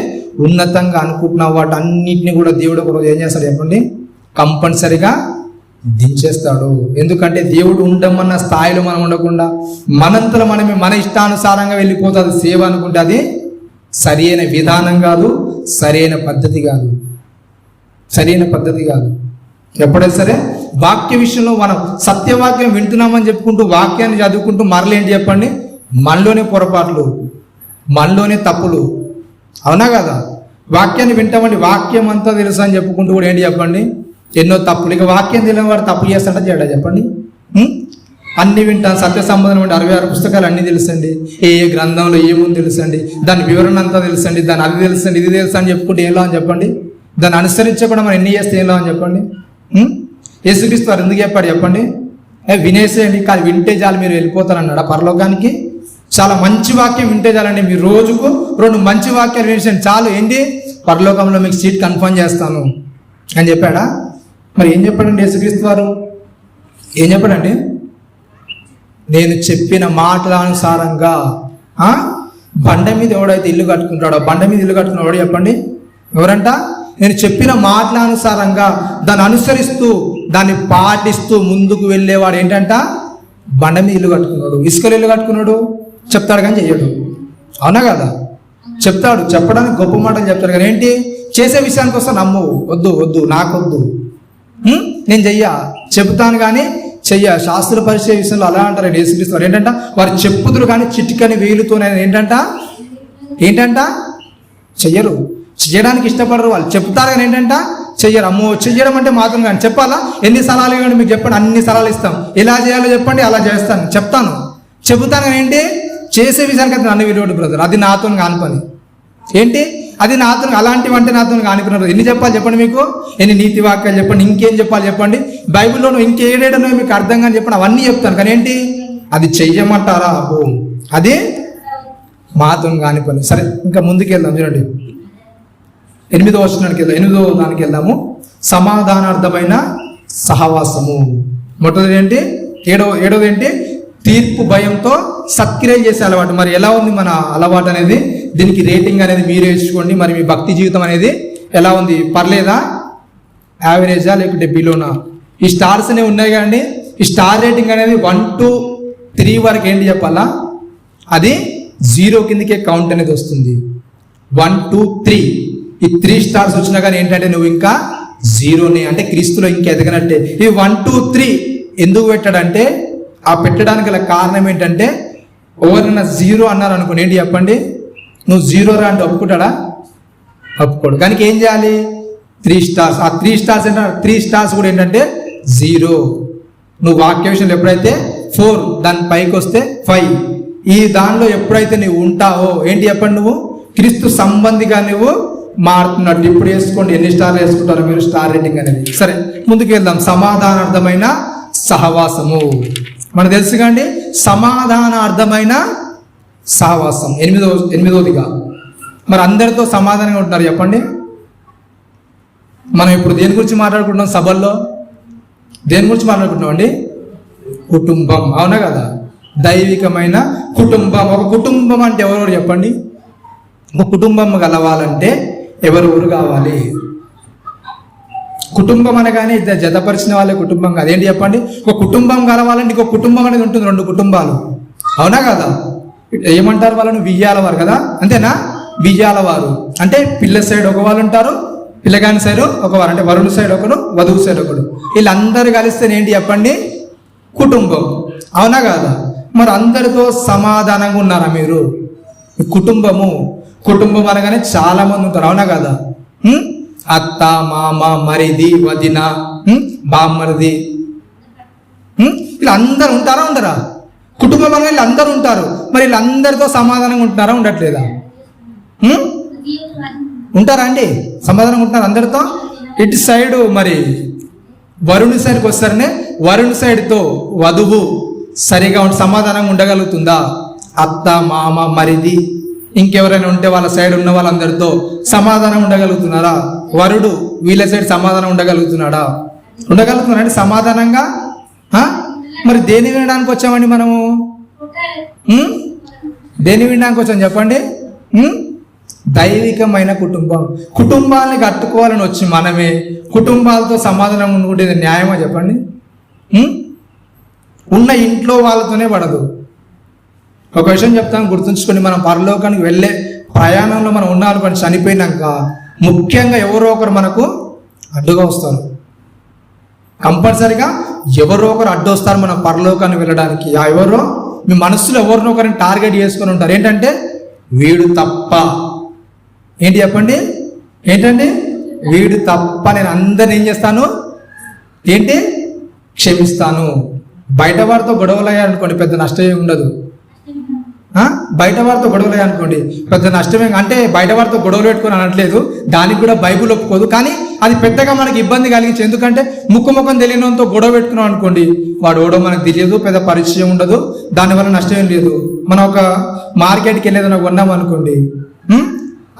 ఉన్నతంగా అనుకుంటున్నావు, వాటన్నిటిని కూడా దేవుడు ఒక రోజు ఏం చేస్తాడు చెప్పండి? కంపల్సరిగా దించేస్తాడు. ఎందుకంటే దేవుడు ఉండమన్న స్థాయిలో మనం ఉండకుండా మనంతలో మనమే మన ఇష్టానుసారంగా వెళ్ళిపోతుంది సేవ అనుకుంటే అది సరైన విధానం కాదు, సరైన పద్ధతి కాదు, సరైన పద్ధతి కాదు. ఎప్పుడైనా సరే వాక్య విషయంలో మనం సత్యవాక్యం వింటున్నామని చెప్పుకుంటూ వాక్యాన్ని చదువుకుంటూ మరలేంటి చెప్పండి? మనలోనే పొరపాట్లు, మనలోనే తప్పులు, అవునా కదా? వాక్యాన్ని వింటామండి, వాక్యం అంతా తెలుసు అని చెప్పుకుంటూ కూడా ఏంటి చెప్పండి? ఎన్నో తప్పులు. ఇక వాక్యం తెలియని వాడు తప్పు చేస్తాడా చేయడా చెప్పండి? అన్ని వింటాను. సత్య సంబంధం అంటే 66 పుస్తకాలు అన్నీ తెలుసండి. ఏ గ్రంథంలో ఏముంది తెలుసండి, దాని వివరణ అంతా తెలుసండి, దాని అది తెలుసండి, ఇది తెలుసు అని చెప్పుకుంటే ఏంలో అని చెప్పండి? దాన్ని అనుసరించకుండా మనం ఎన్ని చేస్తే ఏంలో అని చెప్పండి? యేసుక్రీస్తు వారు ఎందుకు చెప్పాడు చెప్పండి? వినేసేయండి, కాదు వింటే చాలు మీరు వెళ్ళిపోతారన్నాడు పరలోకానికి. చాలా మంచి వాక్యం వింటే చాలండి, మీరు రోజుకు 2 మంచి వాక్యాలు వినేసేయండి చాలు, ఏంటి పరలోకంలో మీకు సీట్ కన్ఫర్మ్ చేస్తాను అని చెప్పాడా? మరి ఏం చెప్పాడండి యేసుక్రీస్తు వారు? ఏం చెప్పాడండి? నేను చెప్పిన మాటల అనుసారంగా బండ మీద ఎవడైతే ఇల్లు కట్టుకుంటాడో, బండ మీద ఇల్లు కట్టుకున్నాడు చెప్పండి? ఎవరంట? నేను చెప్పిన మాటల అనుసారంగా దాన్ని అనుసరిస్తూ దాన్ని పాటిస్తూ ముందుకు వెళ్ళేవాడు ఏంటంట? బండ మీద ఇల్లు కట్టుకున్నాడు. ఇసుకలు ఇల్లు కట్టుకున్నాడు చెప్తాడు కానీ చెయ్యడు, అవునా కదా? చెప్తాడు, చెప్పడానికి గొప్ప మాటలు చెప్తాడు కానీ ఏంటి చేసే విషయానికి వస్తా నమ్ము, వద్దు వద్దు నాకొద్దు, నేను చెప్తాను కానీ చెయ్య. శాస్త్ర పరిచయ విషయంలో అలా అంటారు యేసుక్రీస్తు. ఏంటంట? వారు చెప్పుదురు కానీ చిటికని వేలుతోనే ఏంటంట చెయ్యరు, చేయడానికి ఇష్టపడరు. వాళ్ళు చెప్తారు కానీ ఏంటంట చెయ్యరు. అమ్మో చెయ్యడం అంటే మాత్రం కానీ చెప్పాలా? ఎన్ని సలహాలు ఇవ్వండి మీకు చెప్పండి, అన్ని సలహాలు ఇస్తాం. ఎలా చేయాలో చెప్పండి, అలా చేస్తాను, చెప్తాను, చెబుతాను కానీ ఏంటి చేసే విషయానికి అది నన్ను విరోడు బ్రదర్, అది నాతో కాని పని, ఏంటి అది నాతో, అలాంటివి అంటే నాతో కానిపినారు. ఎన్ని చెప్పాలి చెప్పండి, మీకు ఎన్ని నీతి వాక్యాలు చెప్పండి, ఇంకేం చెప్పాలి చెప్పండి, బైబిల్లోనూ ఇంకేడేడనో మీకు అర్థం కానీ చెప్పండి, అవన్నీ చెప్తాను. కానీ ఏంటి అది చెయ్యమంటారా? అబ్బో అది మాతో కాని పని. సరే ఇంకా ముందుకు వెళ్దాం. చూడండి 8వ వచనానికి వెళ్దాం. 8వ దానికి వెళ్దాము. సమాధానార్థమైన సహవాసము. మొదటిది ఏంటి? ఏడవది ఏంటి? తీర్పు భయంతో సత్క్రియ చేసే అలవాటు. మరి ఎలా ఉంది మన అలవాటు అనేది? దీనికి రేటింగ్ అనేది మీరే ఇచ్చుకోండి. మరి మీ భక్తి జీవితం అనేది ఎలా ఉంది? పర్లేదా, యావరేజా, లేకుంటే బిలోనా? ఈ స్టార్స్ అనేవి ఉన్నాయి కదండి, ఈ స్టార్ రేటింగ్ అనేది 1 to 3 వరకు ఏంటి చెప్పాలా, అది 0 కిందకే కౌంట్ అనేది వస్తుంది. 1 to 3 ఈ 3 స్టార్స్ వచ్చినా కానీ ఏంటంటే నువ్వు ఇంకా 0నే, అంటే క్రీస్తులో ఇంకా ఎదగనట్టే. ఈ 1 to 3 ఎందుకు పెట్టాడంటే, ఆ పెట్టడానికి గల కారణం ఏంటంటే, ఎవరైనా 0 అన్నారు అనుకోండి, ఏంటి చెప్పండి, నువ్వు 0 రా అంటే ఒప్పుకుంటాడా? ఒప్పుకోడు. కానీ ఏం చేయాలి? 3 స్టార్స్. ఆ 3 స్టార్స్ ఏంటంటే 3 స్టార్స్ కూడా ఏంటంటే 0. నువ్వు వాక్య విషయంలో ఎప్పుడైతే 4 దాని పైకి వస్తే 5, ఈ దానిలో ఎప్పుడైతే నువ్వు ఉంటావో ఏంటి చెప్పండి, నువ్వు క్రీస్తు సంబంధిగా నువ్వు మారుతున్నట్టు. ఇప్పుడు వేసుకోండి, ఎన్ని స్టార్లు వేసుకుంటారో మీరు స్టార్ రేటింగ్ అనేది. సరే ముందుకు వెళ్దాం. సమాధానార్థమైన సహవాసము. మనకు తెలుసు కండి, సమాధానార్థమైన సహవాసం. 8వదిగా మరి అందరితో సమాధానంగా ఉంటున్నారు చెప్పండి. మనం ఇప్పుడు దేని గురించి మాట్లాడుకుంటున్నాం సభల్లో? దేని గురించి మాట్లాడుకుంటున్నాం అండి? కుటుంబం. అవునా కదా? దైవికమైన కుటుంబం. ఒక కుటుంబం అంటే ఎవరెవరు చెప్పండి? ఒక కుటుంబం కలవాలంటే ఎవరెవరు కావాలి? కుటుంబం అనగానే ఇద్దరు జతపరిచిన వాళ్ళే కుటుంబం కాదు. ఏంటి చెప్పండి? ఒక కుటుంబం కలవాలంటే ఇంకొక కుటుంబం అనేది ఉంటుంది, 2 కుటుంబాలు. అవునా కదా? ఏమంటారు వాళ్ళని? వియ్యాల వారు కదా, అంతేనా? వియ్యాల వారు అంటే పిల్ల సైడ్ ఒక వాళ్ళు ఉంటారు, పిల్లగాని సైడ్ ఒక వారు, అంటే వరుణు సైడ్ ఒకడు, వధువు సైడ్ ఒకడు. వీళ్ళందరూ కలిస్తే ఏంటి చెప్పండి? కుటుంబం. అవునా కాదా? మరి అందరితో సమాధానంగా ఉన్నారా మీరు? కుటుంబం అనగానే చాలా మంది ఉంటారు. అవునా కదా? అత్త, మామ, మరిది, వదిన, బామ్మరిది, వీళ్ళందరూ ఉంటారా ఉండరా? కుటుంబం అనగా వీళ్ళందరూ ఉంటారు. మరి వీళ్ళందరితో సమాధానంగా ఉంటున్నారా ఉండట్లేదా? ఉంటారా అండి? సమాధానంగా ఉంటున్నారు అందరితో? ఇటు సైడు మరి వరుణి సైడ్కి వస్తారనే, వరుణి సైడ్తో వధువు సరిగా సమాధానంగా ఉండగలుగుతుందా? అత్త, మామ, మరిది, ఇంకెవరైనా ఉంటే వాళ్ళ సైడ్ ఉన్న వాళ్ళందరితో సమాధానం ఉండగలుగుతున్నారా? వరుడు వీళ్ళ సైడ్ సమాధానం ఉండగలుగుతున్నాడా? ఉండగలుగుతున్నారంటే సమాధానంగా. మరి దేని వినడానికి వచ్చామండి మనము? దేని వినడానికి వచ్చాం చెప్పండి? దైవికమైన కుటుంబాన్ని కట్టుకోవాలని వచ్చి మనమే కుటుంబాలతో సమాధానం ఉండుకుంటే న్యాయమా చెప్పండి? ఉన్న ఇంట్లో వాళ్ళతోనే పడదు. ఒక విషయం చెప్తాను, గుర్తుంచుకొని, మనం పరలోకానికి వెళ్ళే ప్రయాణంలో మనం ఉన్నామనుకోండి, చనిపోయినాక ముఖ్యంగా ఎవరో ఒకరు మనకు అడ్డుగా వస్తారు. కంపల్సరిగా ఎవరో ఒకరు అడ్డు వస్తారు మనం పరలోకానికి వెళ్ళడానికి. ఆ ఎవరో మీ మనస్సులో ఎవరినో ఒకరిని టార్గెట్ చేసుకొని ఉంటారు. ఏంటంటే వీడు తప్ప. ఏంటి చెప్పండి? ఏంటండి? వీడు తప్ప. నేను అందరిని ఏం చేస్తాను? ఏంటి? క్షమిస్తాను. బయట వారితో గొడవలు అయ్యారనుకోండి, పెద్ద నష్టమే ఉండదు. బయట వారితో గొడవలు అయ్యారనుకోండి, పెద్ద నష్టమే. అంటే బయట వారితో గొడవలు పెట్టుకొని అనట్లేదు, దానికి కూడా బైబిల్ ఒప్పుకోదు. కానీ అది పెద్దగా మనకి ఇబ్బంది కలిగించి, ఎందుకంటే ముఖం తెలియనంతో గొడవ పెట్టుకున్నాం అనుకోండి, వాడు ఓడో మనకు తెలియదు, పెద్ద పరిచయం ఉండదు, దానివల్ల నష్టం లేదు. మనం ఒక మార్కెట్కి వెళ్ళేదన్నా కొన్నాం అనుకోండి,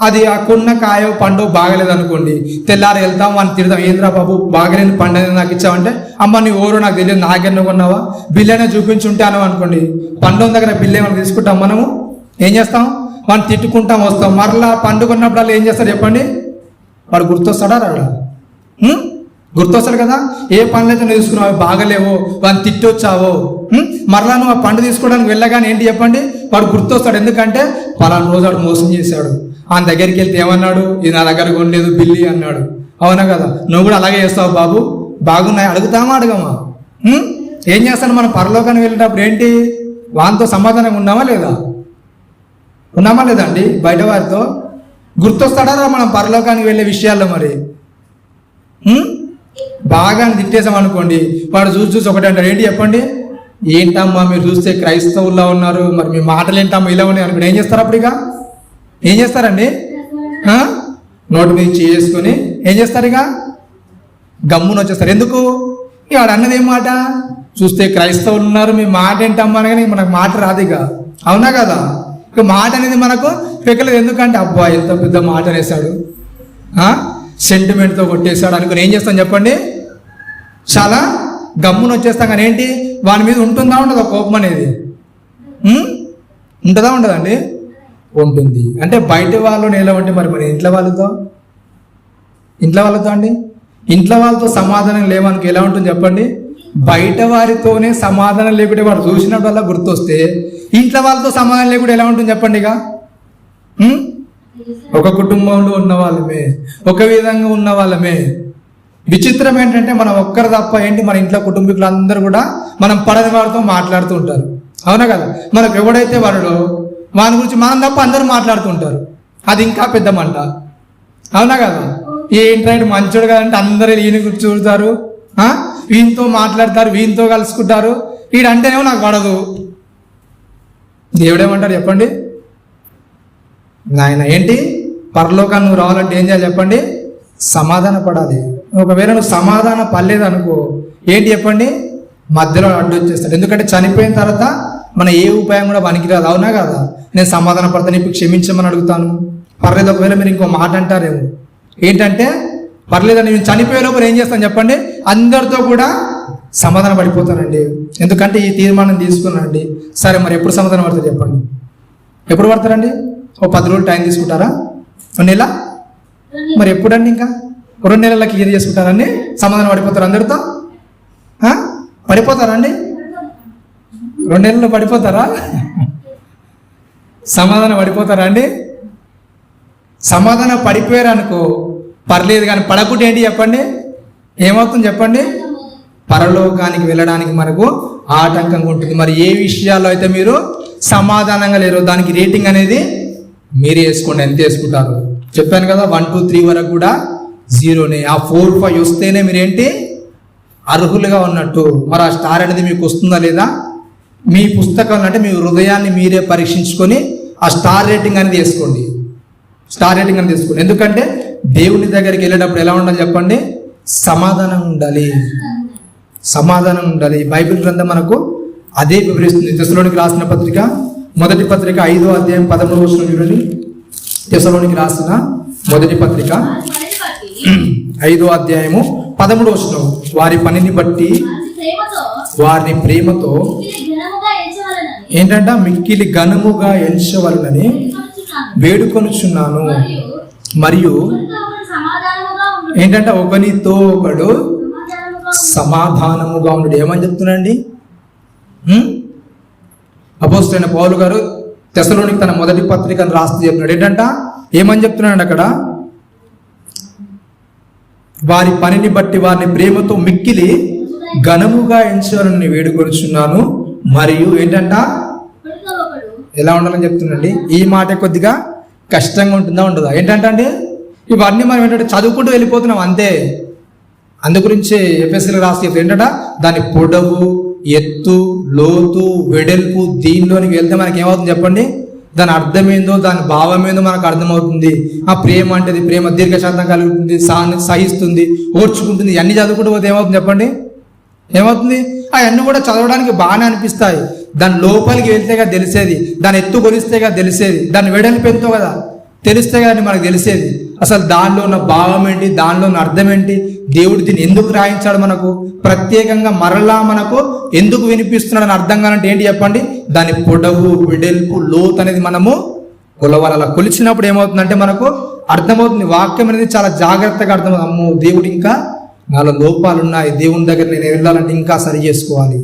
అది ఆ కొన్న కాయో పండు బాగలేదు అనుకోండి, తెల్లారి వెళ్తాం, వాడిని తిడతాం, ఏంద్రా బాబు బాగలేని పండు అనేది నాకు ఇచ్చావంటే, అమ్మ నీ ఓరో నాకు తెలియదు, నాకెన్నో కొన్నావా, బిల్ అయినా చూపించుంటాను అనుకోండి. పండు దగ్గర బిల్ ఏమైనా తీసుకుంటాం, మనము ఏం చేస్తాం? వాడిని తిట్టుకుంటాం, వస్తాం. మరలా పండు కొన్నప్పుడు ఏం చేస్తారు చెప్పండి? వాడు గుర్తొస్తాడా రాడా? గుర్తొస్తాడు కదా. ఏ పండ్లు అయితే నువ్వు తీసుకున్నావు బాగలేవో, వాడిని తిట్టొచ్చావో, మరలా నువ్వు ఆ పండు తీసుకోవడానికి వెళ్ళగానే ఏంటి చెప్పండి? వాడు గుర్తొస్తాడు. ఎందుకంటే పలానా రోజు వాడు మోసం చేశాడు, ఆయన దగ్గరికి వెళ్తే ఏమన్నాడు? ఇది నా దగ్గర కొనలేదు, బిల్లి అన్నాడు. అవునా కదా? నువ్వు కూడా అలాగే చేస్తావు బాబు, బాగున్నాయి అడుగుతామా అడగమా? ఏం చేస్తాను? మనం పరలోకానికి వెళ్ళేటప్పుడు ఏంటి? వానితో సమాధానంగా ఉన్నామా లేదా? ఉన్నామా లేదండి? బయట వారితో గుర్తొస్తాడా మనం పరలోకానికి వెళ్ళే విషయాల్లో? మరి బాగా తిట్టేసాం అనుకోండి, వాడు చూసి ఒకటి అంటారు. ఏంటి చెప్పండి? ఏంటమ్మా మీరు చూస్తే క్రైస్తవుల్లో ఉన్నారు, మరి మీ మాటలు ఏంటమ్మా ఇలా ఉన్నాయి అనుకోండి, ఏం చేస్తారు? అప్పుడు ఇక ఏం చేస్తారండి? నోటి మీద చేసుకొని ఏం చేస్తారు? ఇక గమ్మున వచ్చేస్తారు. ఎందుకు? వాడు అన్నది ఏం మాట? చూస్తే క్రైస్తవులు ఉన్నారు, మీ మాట ఏంటమ్మా కానీ మనకు మాట రాదు ఇక. అవునా కదా? ఇక మాట అనేది మనకు పెక్కలేదు. ఎందుకంటే అబ్బా ఎంత పెద్ద మాట అనేసాడు, సెంటిమెంట్తో కొట్టేశాడు అనుకుని ఏం చేస్తాం చెప్పండి? చాలా గమ్మున వచ్చేస్తాం. కానీ ఏంటి, వాని మీద ఉంటుందా ఉండదా కోపం అనేది? ఉంటుందా ఉండదండి? ఉంటుంది. అంటే బయట వాళ్ళు ఎలా ఉంటే మరి ఇంట్లో వాళ్ళతో అండి, ఇంట్లో వాళ్ళతో సమాధానం లేవనుకో ఎలా ఉంటుంది చెప్పండి? బయట వారితోనే సమాధానం లేకుంటే వాడు చూసినప్పుడల్లా గుర్తొస్తే ఇంట్లో వాళ్ళతో సమాధానం లేకుండా ఎలా ఉంటుంది చెప్పండి? ఇక ఒక కుటుంబంలో ఉన్న వాళ్ళమే, ఒక విధంగా ఉన్న వాళ్ళమే. విచిత్రం ఏంటంటే మనం ఒక్కరు తప్ప ఏంటి మన ఇంట్లో కుటుంబీకులు అందరూ కూడా మనం పడని వారితో మాట్లాడుతూ ఉంటారు. అవునా కదా? మనకు ఎవడైతే వాడో వాని గురించి మనం తప్ప అందరూ మాట్లాడుతుంటారు. అది ఇంకా పెద్ద మంట. అవునా కదా? ఏంటంటే మంచోడు కదంటే అందరూ ఈయన గురించి చూడతారు, వీనితో మాట్లాడతారు, వీనితో కలుసుకుంటారు. వీడంటేనేమో నాకు పడదు. దేవుడేమంటారు చెప్పండి? నాయన ఏంటి పరలోకాన్ని నువ్వు రావాలంటే ఏం చేయాలి చెప్పండి? సమాధాన పడాలి. ఒకవేళ నువ్వు సమాధాన పడలేదు అనుకో ఏంటి చెప్పండి? మధ్యలో అడ్డు వచ్చేస్తాడు. ఎందుకంటే చనిపోయిన తర్వాత మన ఏ ఉపాయం కూడా పనికిరాదు. అవునా కదా? నేను సమాధాన పడతాను, ఇప్పుడు క్షమించమని అడుగుతాను. పర్లేదు. ఒకవేళ మీరు ఇంకో మాట అంటారేమో, ఏంటంటే పర్లేదండి నేను చనిపోయే లోపల ఏం చేస్తాను చెప్పండి? అందరితో కూడా సమాధాన పడిపోతానండి. ఎందుకంటే ఈ తీర్మానం తీసుకున్నానండి. సరే మరి ఎప్పుడు సమాధానం పడతారు చెప్పండి? ఎప్పుడు పడతారండి? ఓ 10 రోజులు టైం తీసుకుంటారా? 1 నెల? మరి ఎప్పుడండి? ఇంకా 2 నెలలకి క్లియర్ చేసుకుంటారండి? సమాధానం పడిపోతారు అందరితో? పడిపోతారండి? 2 నెలల్లో పడిపోతారా? సమాధానం పడిపోతారా అండి? సమాధానం పడిపోయారు అనుకో పర్లేదు, కానీ పడకుంటే ఏంటి చెప్పండి? ఏమవుతుంది చెప్పండి? పరలోకానికి వెళ్ళడానికి మనకు ఆటంకంగా ఉంటుంది. మరి ఏ విషయాల్లో అయితే మీరు సమాధానంగా లేరో దానికి రేటింగ్ అనేది మీరే వేసుకోండి. ఎంత వేసుకుంటారు చెప్పాను కదా? 1 2 3 వరకు కూడా 0నే. ఆ 4 5 వస్తేనే మీరేంటి అర్హులుగా ఉన్నట్టు. మరి ఆ స్టార్ అనేది మీకు వస్తుందా లేదా? మీ పుస్తకంలో అంటే మీ హృదయాన్ని మీరే పరీక్షించుకొని ఆ స్టార్ రేటింగ్ అనేది వేసుకోండి. స్టార్ రేటింగ్ అనేది తీసుకోండి. ఎందుకంటే దేవుని దగ్గరికి వెళ్ళేటప్పుడు ఎలా ఉండాలి చెప్పండి? సమాధానం ఉండాలి, సమాధానం ఉండాలి. బైబిల్ గ్రంథం మనకు అదే వివరిస్తుంది. తెస్సలోనికి రాసిన పత్రిక, మొదటి పత్రిక 5వ అధ్యాయం 13వ వచనం చూడండి. తెస్సలోనికి రాసిన మొదటి పత్రిక 5వ అధ్యాయము 13వ వచనం. వారి పనిని బట్టి వారిని ప్రేమతో ఏంటంట మిక్కిలి ఘనముగా ఎంచవలనని వేడుకొనుచున్నాను. మరియు ఏంటంటే ఒకనితో ఒకడు సమాధానముగా ఉండడు. ఏమని చెప్తున్నాండి? అపోస్తలుడైన పౌలు గారు తెస్సలోనికి తన మొదటి పత్రికను రాస్తూ చెప్తున్నాడు. ఏంటంట ఏమని చెప్తున్నాడు అక్కడ? వారి పనిని బట్టి వారిని ప్రేమతో మిక్కిలి ఘనముగా ఎంచాలని వేడుకొనుచున్నాను. మరియు ఏంటంట ఎలా ఉండాలని చెప్తున్నాండి. ఈ మాట కొద్దిగా కష్టంగా ఉంటుందా ఉండదా? ఏంటంటే ఇవన్నీ మనం ఏంటంటే చదువుకుంటూ వెళ్ళిపోతున్నాం అంతే. అందు గురించి ఎఫెసీయులకు రాసి ఏంటంట దాని పొడవు, ఎత్తు, లోతు, వెడల్పు దీనిలోనికి వెళ్తే మనకి ఏమవుతుంది చెప్పండి? దాని అర్థమేందో, దాని భావం ఏందో మనకు అర్థమవుతుంది. ఆ ప్రేమ అంటే ప్రేమ దీర్ఘశాంతం కలుగుతుంది, సహిస్తుంది, ఓర్చుకుంటుంది. ఇవన్నీ చదువుకుంటూ పోతే ఏమవుతుంది చెప్పండి? ఏమవుతుంది? అవన్నీ కూడా చదవడానికి బాగానే అనిపిస్తాయి. దాని లోపలికి వెళ్తేగా తెలిసేది, దాని ఎత్తు కొలిస్తేగా తెలిసేది, దాని వెడల్పు ఎంతో కదా తెలిస్తే కానీ మనకు తెలిసేది. అసలు దానిలో ఉన్న భావం ఏంటి, దానిలో ఉన్న అర్థం ఏంటి, దేవుడు దీన్ని ఎందుకు రాయించాడు, మనకు ప్రత్యేకంగా మరలా మనకు ఎందుకు వినిపిస్తున్నాడు అని అర్థం కావాలంటే ఏంటి చెప్పండి? దాని పొడవు, వెడల్పు, లోతు అనేది మనము కొలవాలి. అలా కొలిచినప్పుడు ఏమవుతుందంటే మనకు అర్థమవుతుంది. వాక్యం అనేది చాలా జాగ్రత్తగా అర్థమవుతుంది. అమ్మో దేవుడు ఇంకా నాలో లోపాలు ఉన్నాయి, దేవుని దగ్గర నేను వెళ్ళాలంటే ఇంకా సరి చేసుకోవాలి,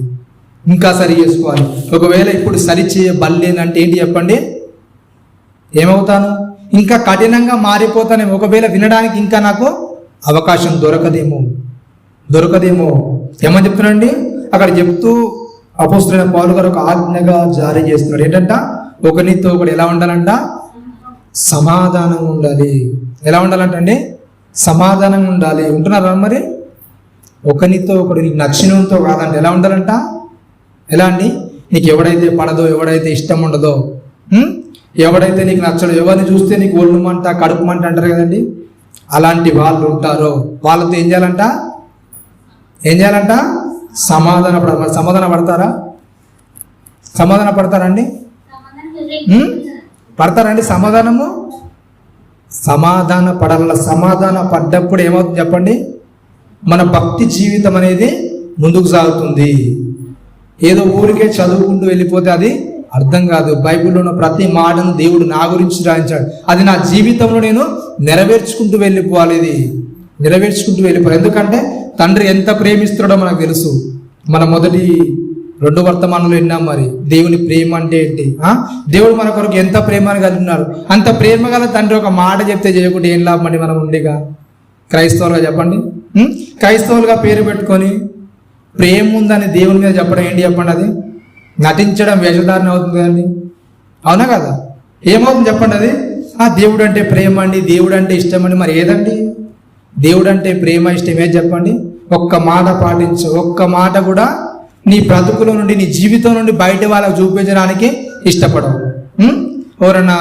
ఇంకా సరి చేసుకోవాలి. ఒకవేళ ఇప్పుడు సరి చేయబడలేనంటే ఏంటి చెప్పండి? ఏమవుతాను? ఇంకా కఠినంగా మారిపోతానేమో. ఒకవేళ వినడానికి ఇంకా నాకు అవకాశం దొరకదేమో. ఏమని చెప్తున్నాడండి అక్కడ చెప్తూ అపోస్తలుడైన పౌలు గారు ఒక ఆజ్ఞగా జారీ చేస్తున్నాడు. ఏంటంట ఒకనితో ఒకడు ఎలా ఉండాలంట? సమాధానంగా ఉండాలి. ఎలా ఉండాలంటే సమాధానంగా ఉండాలి. ఉంటున్నారా మరి? ఒకనితో ఒకడు నీకు నచ్చినంతో కాదంటే ఎలా ఉండాలంట? ఎలా అండి? నీకు ఎవడైతే పడదో, ఎవడైతే ఇష్టం ఉండదో, ఎవడైతే నీకు నచ్చడు, ఎవరిని చూస్తే నీకు ఒళ్ళు మంట కడుపు మంట అంటారు కదండి, అలాంటి వాళ్ళు ఉంటారో వాళ్ళతో ఏం చేయాలంట సమాధాన పడాలి. మరి సమాధాన పడతారా? సమాధాన పడతారండి? పడతారండి సమాధాన పడాల. సమాధాన పడ్డప్పుడు ఏమవుతుంది చెప్పండి? మన భక్తి జీవితం అనేది ముందుకు సాగుతుంది. ఏదో ఊరికే చదువుకుంటూ వెళ్ళిపోతే అది అర్థం కాదు. బైబిల్లో ఉన్న ప్రతి మాటను దేవుడు నా గురించి రాయించాడు, అది నా జీవితంలో నేను నెరవేర్చుకుంటూ వెళ్ళిపోవాలి. ఇది నెరవేర్చుకుంటూ వెళ్ళిపోవాలి. ఎందుకంటే తండ్రి ఎంత ప్రేమిస్తాడో మనకు తెలుసు. మన మొదటి 2 వర్తమానంలో విన్నాం. మరి దేవుని ప్రేమ అంటే ఏంటి? దేవుడు మన కొరకు ఎంత ప్రేమను కలిగి ఉన్నారు. అంత ప్రేమ గల తండ్రి ఒక మాట చెప్తే చేయకుండా ఏం లాభం అండి మనం ఉండిగా? క్రైస్తవులుగా చెప్పండి, క్రైస్తవులుగా పేరు పెట్టుకొని ప్రేమ ఉందని దేవుని మీద చెప్పడం ఏంటి చెప్పండి? అది నటించడం, వేషధారణ అవుతుంది కదండి, అవునా కదా? ఏమవుతుంది చెప్పండి? అది దేవుడు అంటే ప్రేమ అండి, దేవుడు అంటే ఇష్టం అండి. మరి ఏదండి దేవుడు అంటే ప్రేమ ఇష్టం? ఏది చెప్పండి? ఒక్క మాట పాటించు, ఒక్క మాట కూడా నీ బ్రతుకులో నుండి, నీ జీవితం నుండి బయట వాళ్ళకు చూపించడానికి ఇష్టపడవు. ఎవరన్నా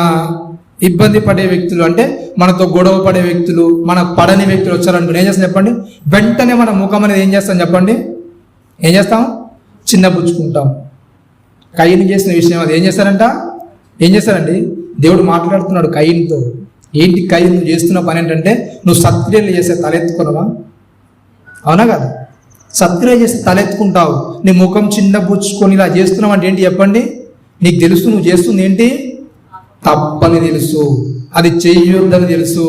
ఇబ్బంది పడే వ్యక్తులు, అంటే మనతో గొడవ పడే వ్యక్తులు, మన పడని వ్యక్తులు వచ్చారనుకుని ఏం చేస్తాం చెప్పండి? వెంటనే మన ముఖం అనేది ఏం చేస్తాం చెప్పండి? ఏం చేస్తాం? చిన్నపుచ్చుకుంటాం. కయ్యను చేసిన విషయం అది ఏం చేస్తారండి? దేవుడు మాట్లాడుతున్నాడు కయ్యనుతో. ఏంటి కయ్యను నువ్వు చేస్తున్న పని ఏంటంటే, నువ్వు సత్క్రియలు చేసే తలెత్తుకున్నావా? అవునా కదా? సత్క్రియ చేసి తలెత్తుకుంటావు, నీ ముఖం చిన్నపుచ్చుకొని ఇలా చేస్తున్నావు అంటే ఏంటి చెప్పండి? నీకు తెలుసు నువ్వు చేస్తుంది ఏంటి తప్పని తెలుసు, అది చెయ్యొద్దని తెలుసు.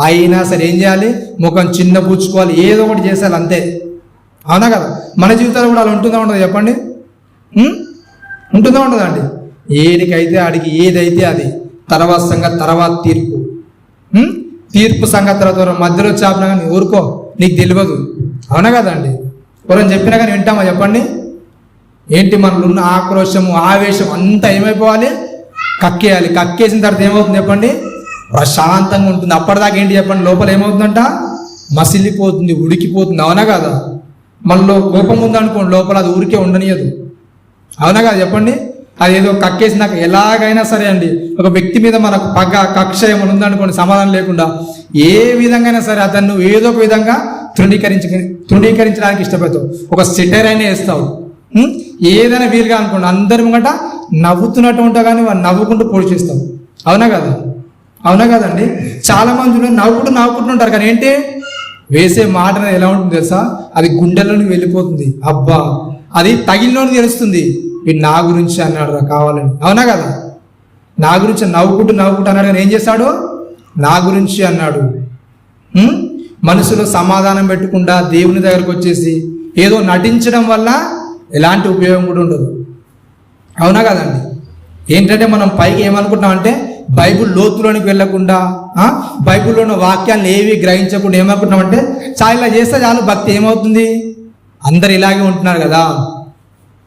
అయినా సరే ఏం చేయాలి? ముఖం చిన్నపుచ్చుకోవాలి, ఏదో ఒకటి చేసేయాలి, అంతే. అవునా కదా? మన జీవితాలు కూడా అలా ఉంటుందా ఉండదు చెప్పండి? ఉంటుందా ఉండదండి? ఏడికైతే ఆడికి, ఏదైతే అది. తర్వాత సంగతి తర్వాత తీర్పు సంగతి తర్వాత మధ్యలో చాపినా కానీ ఊరుకో, నీకు తెలియదు. అవునా కదండి? ఎవరైనా చెప్పినా కానీ వింటామా చెప్పండి? ఏంటి మనలో ఉన్న ఆక్రోశము, ఆవేశం అంతా ఏమైపోవాలి? కక్కేయాలి. కక్కేసిన తర్వాత ఏమవుతుంది చెప్పండి? ప్రశాంతంగా ఉంటుంది. అప్పటిదాకా ఏంటి చెప్పండి? లోపల ఏమవుతుందంట? మసిలిపోతుంది, ఉడికిపోతుంది. అవునా కదా? మనలో కోపం ఉందనుకోండి, లోపల అది ఊరికే ఉండనియదు. అవునా కదా చెప్పండి? అది ఏదో కక్కేసినాక ఎలాగైనా సరే అండి, ఒక వ్యక్తి మీద మనకు పగ, కక్ష ఏమైనా ఉందనుకోండి, సమాధానం లేకుండా ఏ విధంగా సరే అతను ఏదో ఒక విధంగా తృణీకరించడానికి ఇష్టపడతావు. ఒక సెటర్ అయినా వేస్తావు, ఏదైనా వీలుగా అనుకోండి, అందరి ముంగట నవ్వుతున్నట్టు ఉంటావు కానీ వాళ్ళు నవ్వుకుంటూ పొడి చేస్తావు. అవునా కదా? అవునా కదండి? చాలా మంది నవ్వుకుంటుంటారు కానీ ఏంటి వేసే మాట ఎలా ఉంటుంది తెలుసా? అది గుండెల్లోకి వెళ్ళిపోతుంది. అబ్బా, అది తగిలిలోని తెలుస్తుంది, వీడు నా గురించి అన్నాడు రా కావాలని. అవునా కదా? నా గురించి నవ్వుకుంటూ అన్నాడు కానీ ఏం చేశాడు? నా గురించి అన్నాడు. మనసులో సమాధానం పెట్టకుండా దేవుని దగ్గరకు వచ్చేసి ఏదో నటించడం వల్ల ఎలాంటి ఉపయోగం కూడా ఉండదు. అవునా కదండి? ఏంటంటే మనం పైకి ఏమనుకుంటాం అంటే, బైబిల్ లోతులోనికి వెళ్ళకుండా, బైబిల్లో ఉన్న వాక్యాలను ఏవి గ్రహించకుండా ఏమనుకుంటామంటే, ఇలా చేస్తే చాలు భక్తి ఏమవుతుంది? అందరు ఇలాగే ఉంటున్నారు కదా,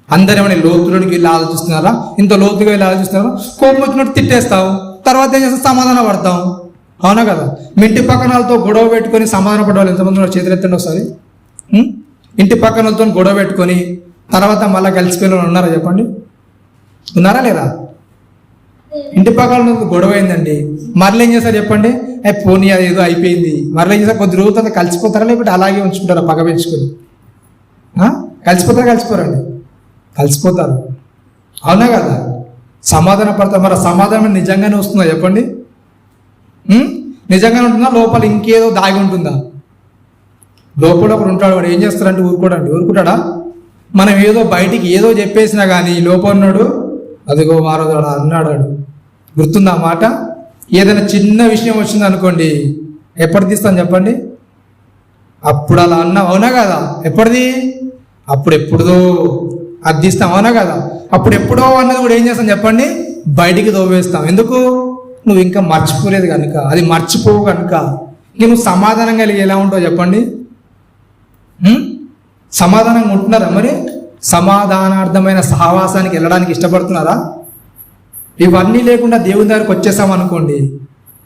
అందరు ఏమైనా లోతులోనికి వెళ్ళి ఆలోచిస్తున్నారా? ఇంత లోతుగా వెళ్ళి ఆలోచిస్తున్నారా? కోపం వచ్చినట్టు తిట్టేస్తావు, తర్వాత ఏం చేస్తావు? సమాధాన పడతాం. అవునా కదా? మీ ఇంటి పక్కన వాళ్ళతో గొడవ పెట్టుకొని సమాధాన పడేవాళ్ళు ఎంతమంది ఉన్నారు? చేతులు ఎత్తండి ఒకసారి. ఇంటి పక్కన వాళ్ళతో గొడవ పెట్టుకొని తర్వాత మళ్ళీ కలిసిపోయిన వాళ్ళు ఉన్నారా చెప్పండి? ఉన్నారా లేదా? ఇంటి పక్కన గొడవ అయిందండి, మరలు ఏం చేస్తారు చెప్పండి? పోనీ అది ఏదో అయిపోయింది, మరలు ఏం చేస్తారు? కొద్ది రోజులతో కలిసిపోతారా, లేకపోతే అలాగే ఉంచుకుంటారా పగ పెంచుకొని? కలిసిపోరండి, కలిసిపోతారు. అవునా కదా? సమాధాన పడతారు. మరి సమాధానం నిజంగానే వస్తుందా చెప్పండి? నిజంగానే ఉంటుందా? లోపల ఇంకేదో దాగి ఉంటుందా? లోపల ఒకడు ఉంటాడు, వాడు ఏం చేస్తారంటే ఊరుకుంటాడా? మనం ఏదో బయటికి ఏదో చెప్పేసినా కానీ లోపల ఉన్నాడు, అదిగో మారోదాడు అన్నాడు. గుర్తుందా మాట? ఏదైనా చిన్న విషయం వచ్చింది అనుకోండి, ఎప్పటి తీస్తాను చెప్పండి? అప్పుడు అలా అన్నావు. అవునా కదా? ఎప్పటిది? అప్పుడెప్పుడుదో అది తీస్తాం. అవునా కదా? అప్పుడు ఎప్పుడో అన్నది కూడా ఏం చేస్తాం చెప్పండి? బయటికి దోవేస్తాం. ఎందుకు? నువ్వు ఇంకా మర్చిపోలేదు కనుక, అది మర్చిపోవు కనుక. ఇంక నువ్వు సమాధానం కలిగి ఎలా ఉంటావు చెప్పండి? సమాధానంగా ఉంటున్నారా? మరి సమాధానార్థమైన సహవాసానికి వెళ్ళడానికి ఇష్టపడుతున్నారా? ఇవన్నీ లేకుండా దేవుని దగ్గరికి వచ్చేసాం అనుకోండి,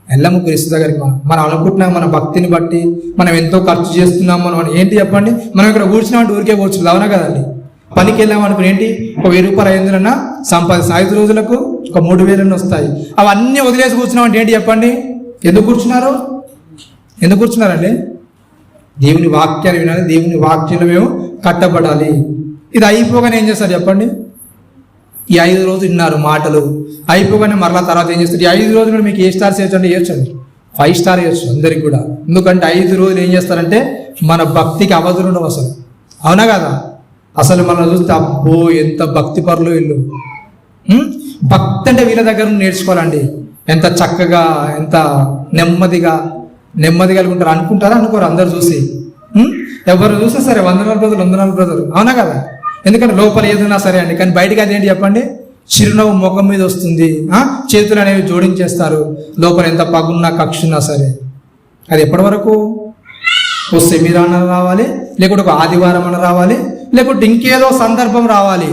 వెళ్ళము క్రీస్తు దగ్గరికి. మనం అనుకుంటున్నాం మన భక్తిని బట్టి మనం ఎంతో ఖర్చు చేస్తున్నాం. మనం ఏంటి చెప్పండి? మనం ఇక్కడ కూర్చున్నామంటే ఊరికే కూర్చుంది. అవునా కదండి? పనికి వెళ్ళామనుకుని ఏంటి? ఒక 1000 రూపాయలు 500 సంపాదిస్తాం. 5 రోజులకు ఒక 3,000 వస్తాయి. అవన్నీ వదిలేసి కూర్చున్నాం అంటే ఏంటి చెప్పండి? ఎందుకు కూర్చున్నారండి? దేవుని వాక్యాన్ని వినాలి, దేవుని వాక్యంలో మేము కట్టబడాలి. ఇది అయిపోగానే ఏం చేస్తారు చెప్పండి? ఈ 5 రోజులు విన్నారు మాటలు, అయిపోగానే మరలా తర్వాత ఏం చేస్తారు? ఈ 5 రోజులు మీకు ఏ స్టార్స్ వేయచ్చు అంటే వేయచ్చండి, 5 స్టార్ వేయచ్చు అందరికి కూడా. ఎందుకంటే 5 రోజులు ఏం చేస్తారంటే మన భక్తికి అవధులు ఉండవు అసలు. అవునా కదా? అసలు మనం చూస్తే అబ్బో ఎంత భక్తి పరులు వీళ్ళు. భక్తి అంటే వీళ్ళ దగ్గర నేర్చుకోవాలండి. ఎంత చక్కగా, ఎంత నెమ్మదిగా ఉంటారు. అనుకుంటారా? అనుకోరు అందరు చూసి. ఎవరు చూసినా సరే వందనాలు బ్రదర్. అవునా కదా? ఎందుకంటే లోపల ఏదైనా సరే అండి, కానీ బయటకి అదేంటి చెప్పండి? చిరునవ్వు ముఖం మీద వస్తుంది, చేతులు అనేవి జోడించేస్తారు. లోపల ఎంత పగున్నా కక్షున్నా సరే. అది ఎప్పటి వరకు? ఓ సెమినార్ అని రావాలి, లేకుంటే ఒక ఆదివారం అని రావాలి, లేకుంటే ఇంకేదో సందర్భం రావాలి.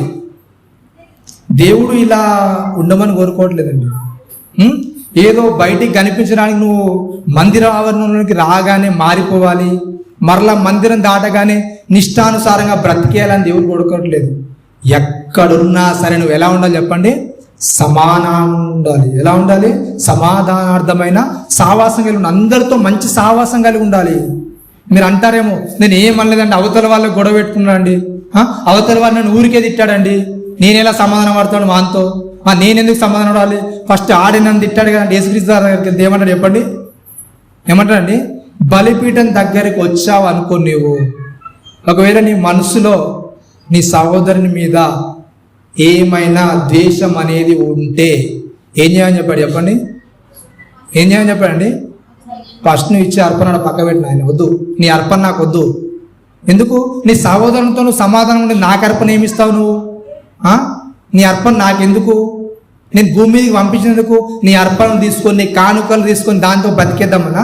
దేవుడు ఇలా ఉండమని కోరుకోవట్లేదండి. ఏదో బయటికి కనిపించడానికి నువ్వు మందిర ఆవరణలోకి రాగానే మారిపోవాలి, మరలా మందిరం దాటగానే నిష్టానుసారంగా బ్రతికేయాలని దేవుడు కోరుకోవట్లేదు. ఎక్కడున్నా సరే నువ్వు ఎలా ఉండాలి చెప్పండి? సమానం ఉండాలి. ఎలా ఉండాలి? సమాధానార్థమైన సావాసం కలిగి ఉండాలి. అందరితో మంచి సావాసం కలిగి ఉండాలి. మీరు అంటారేమో, నేను ఏమనలేదండి, అవతల వాళ్ళకి గొడవ పెట్టుకున్నానండి, అవతల వాళ్ళు నన్ను ఊరికే తిట్టాడండి, నేను ఎలా సమాధానం పడతాను వాంతో? నేనెందుకు సమాధానం పడాలి? ఫస్ట్ ఆడే నన్ను తిట్టాడు కదండి. యేసుక్రీస్తు దగ్గరికి వెళ్తే ఏమంటాడు చెప్పండి? ఏమంటాడండి? బలిపీఠం దగ్గరికి వచ్చావు అనుకో, నీవు ఒకవేళ నీ మనసులో నీ సహోదరుని మీద ఏమైనా ద్వేషం అనేది ఉంటే ఏం చేయాలని చెప్పాడు చెప్పండి? ఏం చేయాలని చెప్పాడండి? ఫస్ట్ నువ్వు ఇచ్చే అర్పణ పక్క పెట్టిన ఆయన వద్దు, నీ అర్పణ నాకు వద్దు. ఎందుకు? నీ సహోదరునితో నువ్వు సమాధానం ఉండి నాకు అర్పణ ఏమిస్తావు నువ్వు? నీ అర్పణ నాకెందుకు? నేను భూమి మీదకి పంపించినందుకు నీ అర్పణ తీసుకొని, నీ కానుకలు తీసుకొని దాంతో బతికేద్దామనా?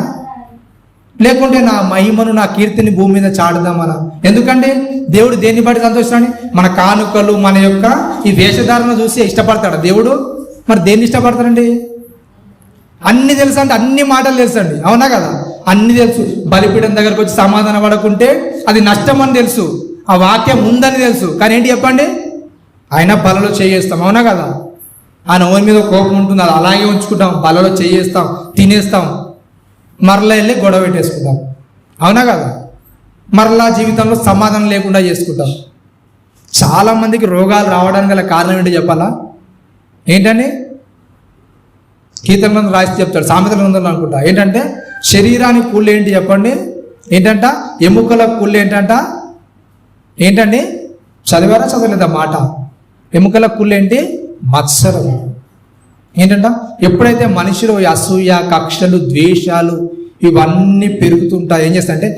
లేకుంటే నా మహిమను, నా కీర్తిని భూమి మీద చాటుదామనా? ఎందుకంటే దేవుడు దేన్ని బట్టి సంతోషిస్తాడు? మన కానుకలు, మన యొక్క ఈ వేషధారణ చూసి ఇష్టపడతాడు దేవుడు. మరి దేన్ని ఇష్టపడతాడండి? అన్ని తెలుసు అంటే అన్ని మాటలు తెలుసు అండి. అవునా కదా? అన్ని తెలుసు. బలిపీఠం దగ్గరకు వచ్చి సమాధానం పడకుంటే అది నష్టం అని తెలుసు, ఆ వాక్యం ఉందని తెలుసు. కానీ ఏంటి చెప్పండి? ఆయన బలలో చేయేస్తాం. అవునా కదా? ఆయన ఓన్ మీద కోపం ఉంటుంది, అది అలాగే ఉంచుకుంటాం, బలలో చేయేస్తాం, తినేస్తాం, మరలా వెళ్ళి గొడవ పెట్టేసుకుంటాం. అవునా కదా? మరలా జీవితంలో సమాధానం లేకుండా చేసుకుంటాం. చాలామందికి రోగాలు రావడానికి గల కారణం ఏంటి చెప్పాలా? ఏంటండి? కీర్తన గ్రంథం రాసి చెప్తాడు, సామెతల గ్రంథంలో అనుకుంటా. ఏంటంటే శరీరానికి కుళ్ళు ఏంటి చెప్పండి? ఏంటంట? ఎముకల కుళ్ళు ఏంటండి? చదివారా చదవలేదా మాట? ఎముకల కుళ్ళు ఏంటి? మత్సరం. ఏంటంట? ఎప్పుడైతే మనిషిలో అసూయ, కక్షలు, ద్వేషాలు ఇవన్నీ పెరుగుతుంటాయి, ఏం చేస్తాయంటే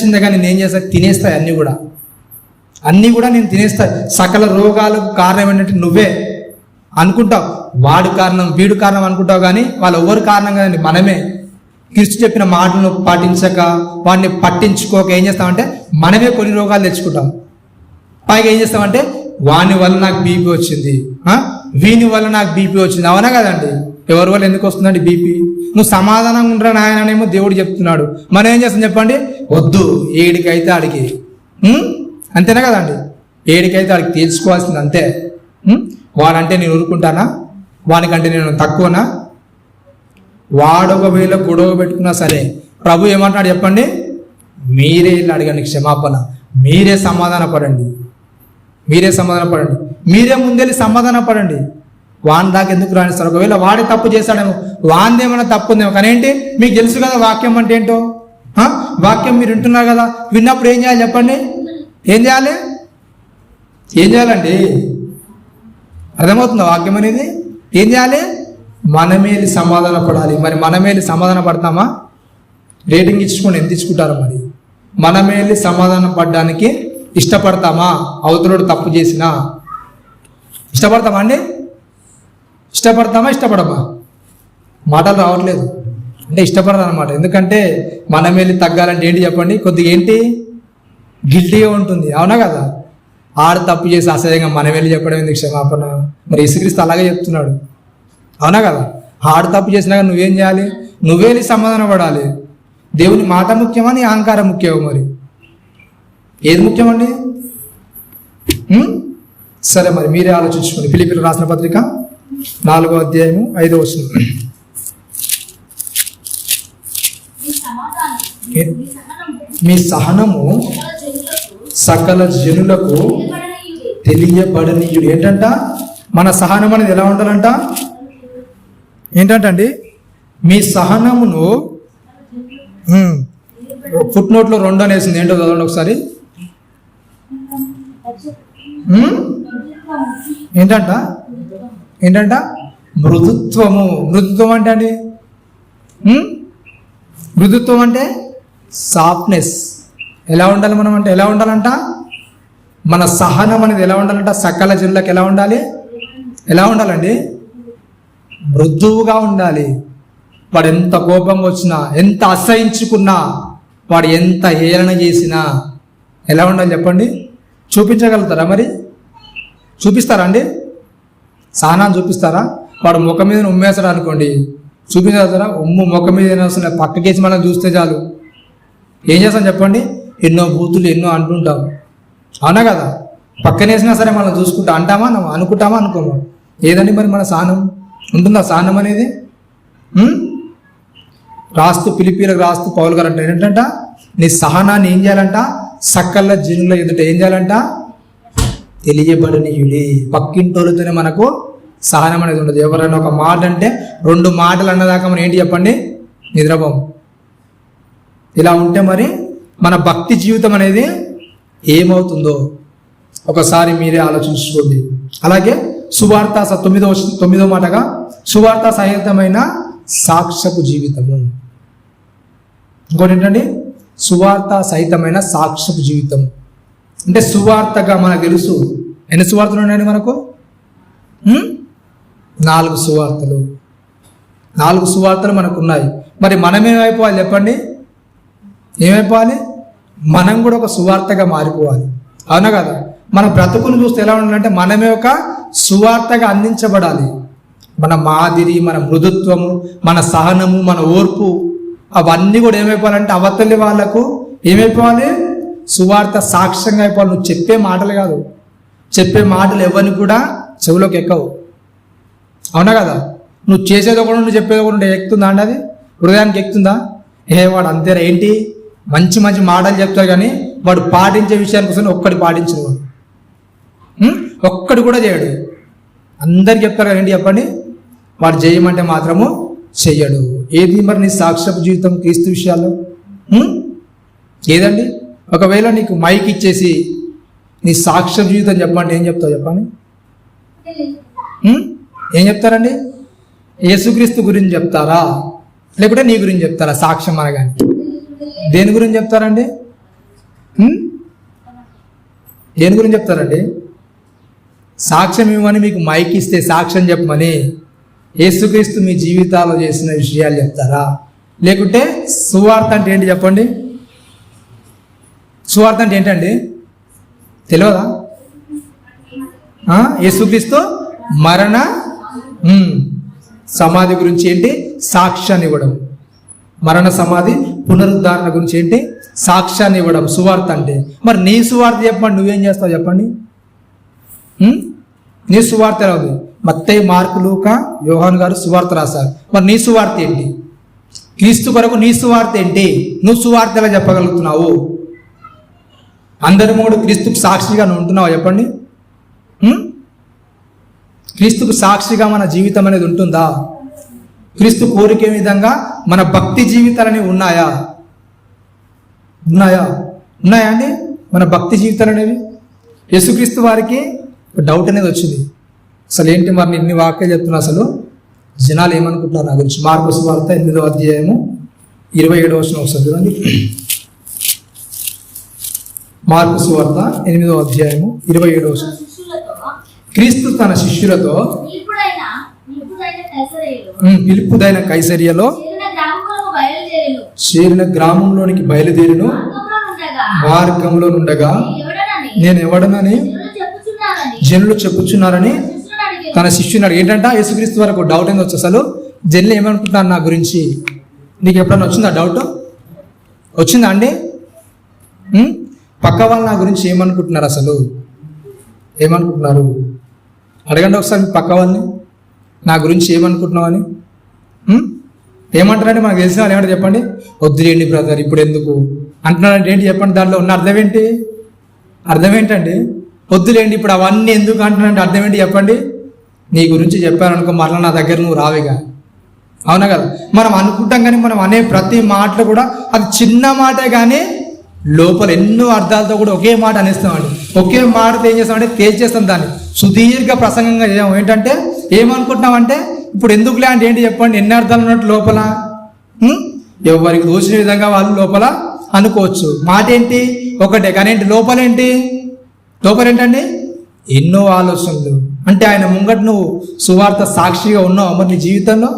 చిన్నగా నేను ఏం చేస్తా? తినేస్తాయి అన్నీ కూడా నేను తినేస్తాయి. సకల రోగాలకు కారణం ఏంటంటే నువ్వే అనుకుంటావు. వాడు కారణం, వీడు కారణం అనుకుంటావు, కానీ వాళ్ళు ఎవరు కారణం కదండి? మనమే. క్రీస్తు చెప్పిన మాటలను పాటించక, వాడిని పట్టించుకోక ఏం చేస్తామంటే మనమే కొన్ని రోగాలు తెచ్చుకుంటాం. పైగా ఏం చేస్తామంటే వాని వల్ల నాకు బీపీ వచ్చింది, వీని వల్ల నాకు బీపీ వచ్చింది. అవునా కదండి? ఎవరి వల్ల ఎందుకు వస్తుందండి బీపీ? నువ్వు సమాధానంగా ఉండరా నాయననేమో దేవుడు చెప్తున్నాడు. మనం ఏం చేస్తాం చెప్పండి? వద్దు, ఏడికైతే ఆడికి. అంతేనా కదండి? ఏడికైతే ఆడికి తీర్చుకోవాల్సింది అంతే. వాడంటే నేను ఊరుకుంటానా? వానికంటే నేను తక్కువనా? వాడొకవేళ గొడవ పెట్టుకున్నా సరే ప్రభు ఏమంటున్నాడు చెప్పండి? మీరే వెళ్ళి అడగండి క్షమాపణ, మీరే సమాధాన పడండి, మీరే ముందెళ్ళి సమాధాన పడండి. వాని దాకా ఎందుకు రాణిస్తారు? ఒకవేళ వాడే తప్పు చేశాడేమో, వాందేమైనా తప్పు ఉందేమో, కానీ ఏంటి? మీకు తెలుసు కదా వాక్యం అంటే ఏంటో. వాక్యం మీరు వింటున్నారు కదా, విన్నప్పుడు ఏం చేయాలి చెప్పండి? ఏం చేయాలండి? అర్థమవుతుందా వాక్యం అనేది? ఏం చేయాలి? మనమేలి సమాధాన పడాలి. మరి మనమేలి సమాధాన పడతామా? రేటింగ్ ఇచ్చుకొని ఎంత ఇచ్చుకుంటారో మరి. మనమేలి సమాధానం పడడానికి ఇష్టపడతామా? అవతలుడు తప్పు చేసినా ఇష్టపడతామా అండి? ఇష్టపడమా? మాటలు రావట్లేదు అంటే ఇష్టపడరు అనమాట. ఎందుకంటే మనమేలి తగ్గాలంటే ఏంటి చెప్పండి? కొద్దిగా ఏంటి గిల్టీగా ఉంటుంది. అవునా కదా? ఆడు తప్పు చేసి అసహ్యంగా మనం వెళ్ళి చెప్పడం ఎందుకు క్షమాపణ? మరి యేసుక్రీస్తు అలాగే చెప్తున్నాడు. అవునా కదా? ఆడు తప్పు చేసినాక నువ్వేం చేయాలి? నువ్వే సమాధానం పడాలి. దేవుని మాట ముఖ్యమా, నీ అహంకారం ముఖ్యమా? మరి ఏది ముఖ్యమండి? సరే మరి మీరే ఆలోచించుకోండి. ఫిలిప్పీయులకు రాసిన పత్రిక 4వ అధ్యాయము 5వ వచనం. మీ సహనము సకల జనులకు తెలియబడనీయుడు. ఏంటంట? మన సహనం అనేది ఎలా ఉండాలంట? ఏంటంటండి? మీ సహనమును ఫుట్ నోట్లో 2 అనేసింది. ఏంటో చదవండి ఒకసారి. ఏంటంట? ఏంటంట? మృదుత్వము. మృదుత్వం అంటే అండి, మృదుత్వం అంటే సాఫ్ట్నెస్. ఎలా ఉండాలి మనం అంటే? ఎలా ఉండాలంట? మన సహనం అనేది ఎలా ఉండాలంట? సకల జనులకు ఎలా ఉండాలి? ఎలా ఉండాలండి? మృదువుగా ఉండాలి. వాడు ఎంత కోపం వచ్చినా, ఎంత అసహించుకున్నా, వాడు ఎంత హేళన చేసినా ఎలా ఉండాలి చెప్పండి? చూపించగలుగుతారా? మరి చూపిస్తారా అండి? సహనాన్ని చూపిస్తారా? వాడు ముఖం మీద ఉమ్మేస్తాడు అనుకోండి, చూపించగలుగుతారా? ముఖం మీద అసలు పక్కకేసి మనం చూస్తే చాలు ఏం చేస్తాం చెప్పండి? ఎన్నో బూతులు ఎన్నో అంటుంటాం, అవునా కదా? పక్కనేసినా సరే మనం చూసుకుంటా అంటామా, అనుకుంటామా, అనుకోమా? ఏదండి మరి మన సహనం? ఉంటుందా సహనం అనేది? రాస్తూ పిలిపిలకు రాస్తూ పౌలు గారు అంటే ఏంటంట? నీ సహనాన్ని ఏం చేయాలంట? సకల జనుల ఎదుట ఏం చేయాలంట? తెలియబడనీయుడి. పక్కింటోళ్ళతోనే మనకు సహనం అనేది ఉండదు. ఎవరైనా ఒక మాట అంటే 2 మాటలు అన్నదాకా మనం ఏంటి చెప్పండి? నిద్రపోం. ఇలా ఉంటే మరి మన భక్తి జీవితం అనేది ఏమవుతుందో ఒకసారి మీరే ఆలోచించుకోండి. అలాగే సువార్త 9వ మాటగా సువార్త సహితమైన సాక్ష్యపు జీవితము. ఇంకోటి ఏంటండి? సువార్త సహితమైన సాక్ష్యపు జీవితం అంటే సువార్తగా మనకు తెలుసు. ఎన్ని సువార్తలు ఉన్నాయండి మనకు? 4 సువార్తలు. 4 సువార్తలు మనకు ఉన్నాయి. మరి మనం ఏమైపోవాలి చెప్పండి? ఏమైపోవాలి? మనం కూడా ఒక సువార్తగా మారిపోవాలి, అవునా కదా? మన బ్రతుకును చూస్తే ఎలా ఉండాలంటే మనమే ఒక సువార్తగా అందించబడాలి. మన మాదిరి, మన మృదుత్వము, మన సహనము, మన ఓర్పు అవన్నీ కూడా ఏమైపోవాలంటే అవతలి వాళ్ళకు ఏమైపోవాలి? సువార్త సాక్ష్యంగా అయిపోవాలి. నువ్వు చెప్పే మాటలు కాదు, చెప్పే మాటలు ఎవరిని కూడా చెవులోకి ఎక్కవు, అవునా కదా? నువ్వు చేసేది ఒకటి, నువ్వు చెప్పేది ఒకటి ఎక్కుతుందా అండి? అది హృదయానికి ఎక్కుతుందా? వాడు అంతేరా ఏంటి మంచి మంచి మాటలు చెప్తారు కానీ వాడు పాటించే విషయానికి కోసం ఒక్కటి పాటించడు, వాడు ఒక్కడు కూడా చేయడు. అందరు చెప్తారు కదా ఏంటి చెప్పండి? వాడు చేయమంటే మాత్రము చెయ్యడు. ఏది మరి నీ సాక్ష్యపు జీవితం క్రీస్తు విషయాల్లో? ఏదండి? ఒకవేళ నీకు మైక్ ఇచ్చేసి నీ సాక్ష్య జీవితం చెప్పమంటే ఏం చెప్తావు చెప్పండి? ఏం చెప్తారండి? యేసుక్రీస్తు గురించి చెప్తారా, లేకుంటే నీ గురించి చెప్తారా? సాక్ష్యం అనగానే దేని గురించి చెప్తారండి? దేని గురించి చెప్తారండి? సాక్ష్యం ఇవ్వమని మీకు మైక్ ఇస్తే సాక్ష్యం చెప్పమని యేసుక్రీస్తు మీ జీవితాల్లో చేసిన విషయాలు చెప్తారా? లేకుంటే సువార్త అంటే ఏంటి చెప్పండి? సువార్త అంటే ఏంటండి? తెలియదా? యేసుక్రీస్తు మరణ సమాధి గురించి ఏంటి? సాక్ష్యాన్ని ఇవ్వడం. మరణ సమాధి పునరుద్ధరణ గురించి ఏంటి? సాక్ష్యాన్ని ఇవ్వడం సువార్త అంటే. మరి నీ సువార్త చెప్పండి, నువ్వేం చేస్తావు చెప్పండి? నీ సువార్త ఎలా ఉంది? మత్తయి, మార్కు, లూకా, యోహాను గారు సువార్త రాశారు. మరి నీ సువార్త ఏంటి? క్రీస్తు కొరకు నీ సువార్త ఏంటి? నువ్వు సువార్త ఎలా చెప్పగలుగుతున్నావు? అందరి మూడు క్రీస్తుకు సాక్షిగా నువ్వు ఉంటున్నావు చెప్పండి? క్రీస్తుకు సాక్షిగా మన జీవితం అనేది ఉంటుందా? క్రీస్తు కోరికే విధంగా మన భక్తి జీవితాలని ఉన్నాయా? ఉన్నాయా అండి మన భక్తి జీవితాలు అనేవి? యేసుక్రీస్తు వారికి డౌట్ అనేది వచ్చింది, అసలు ఏంటి మరి ఇన్ని వాక్యాలు చెప్తున్నా, అసలు జనాలు ఏమనుకుంటున్నారు నా గురించి? మార్కు సువార్త 8వ అధ్యాయము 27వ వచనం ఒకసారి చూడండి. మార్కు సువార్త 8వ అధ్యాయము 27వ వచనం. క్రీస్తు తన శిష్యులతో పిలుపుదైన కైసరియలో చేరిన గ్రామంలోనికి బయలుదేరిను. మార్గంలో నుండగా నేను ఎవడనని జనులు చెప్పుచున్నారని తన శిష్యుని అడిగి. ఏంటంట? యేసుక్రీస్తు వరకు డౌట్ ఏంది వచ్చి, అసలు జనులు ఏమనుకుంటున్నారు నా గురించి? నీకు ఎప్పుడన్నా వచ్చిందా డౌట్? వచ్చిందా అండి? పక్క వాళ్ళు నా గురించి ఏమనుకుంటున్నారు? అసలు ఏమనుకుంటున్నారు? అడగండి ఒకసారి పక్క వాళ్ళని. నా గురించి ఏమనుకుంటున్నావు అని. ఏమంటారంటే మనకు తెలిసిన వాళ్ళు ఏమంటారు చెప్పండి, వద్దులేండి బ్రదర్ ఇప్పుడు ఎందుకు అంటున్నారంటే ఏంటి చెప్పండి, దాంట్లో ఉన్న అర్థం ఏంటి? అర్థం ఏంటండి? వద్దులేండి ఇప్పుడు అవన్నీ ఎందుకు అంటున్నారంటే అర్థం ఏంటి చెప్పండి? నీ గురించి చెప్పారనుకో మరలా నా దగ్గర నువ్వు రావిగా. అవునా కదా? మనం అనుకుంటాం కానీ మనం అనే ప్రతి మాటలు కూడా అది చిన్న మాటే కానీ లోపల ఎన్నో అర్థాలతో కూడా ఒకే మాట అనేస్తామండి. ఒకే మాటతో ఏం చేస్తామంటే తేల్చేస్తాం దాన్ని, సుదీర్ఘ ప్రసంగంగా చేయము. ఏంటంటే ఏమనుకుంటున్నామంటే ఇప్పుడు ఎందుకులే అంటే ఏంటి చెప్పండి, ఎన్ని అర్థాలు ఉన్నట్టు లోపల ఎవరికి తోచిన విధంగా వాళ్ళు లోపల అనుకోవచ్చు. మాట ఏంటి ఒకటే కానీ ఏంటి లోపల ఏంటండి ఎన్నో ఆలోచనలు. అంటే ఆయన ముంగట నువ్వు సువార్త సాక్షిగా ఉన్నావు మరి నీ జీవితంలో.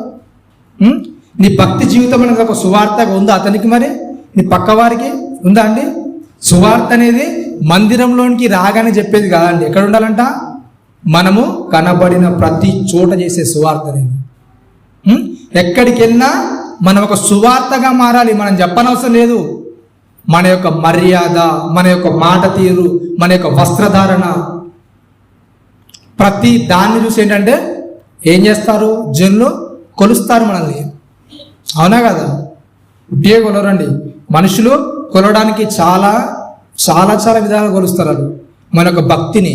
నీ భక్తి జీవితం అనేది ఒక సువార్తగా ఉందా అతనికి, మరి నీ పక్కవారికి ఉందా అండి? సువార్త అనేది మందిరంలోనికి రాగానే చెప్పేది కాదండి. ఎక్కడ ఉండాలంట? మనము కనబడిన ప్రతి చోట చేసే సువార్త అనేది. ఎక్కడికి వెళ్ళినా మనం ఒక సువార్తగా మారాలి. మనం చెప్పనవసరం లేదు. మన యొక్క మర్యాద, మన యొక్క మాట తీరు, మన యొక్క వస్త్రధారణ, ప్రతి దాన్ని చూసి ఏంటంటే ఏం చేస్తారు జనులు? కొలుస్తారు మనల్ని. అవునా కదా? ఇదే కొలరండి. మనుషులు కొలవడానికి చాలా చాలా చాలా విధాలుగా కొలుస్తారు వాళ్ళు మన యొక్క భక్తిని.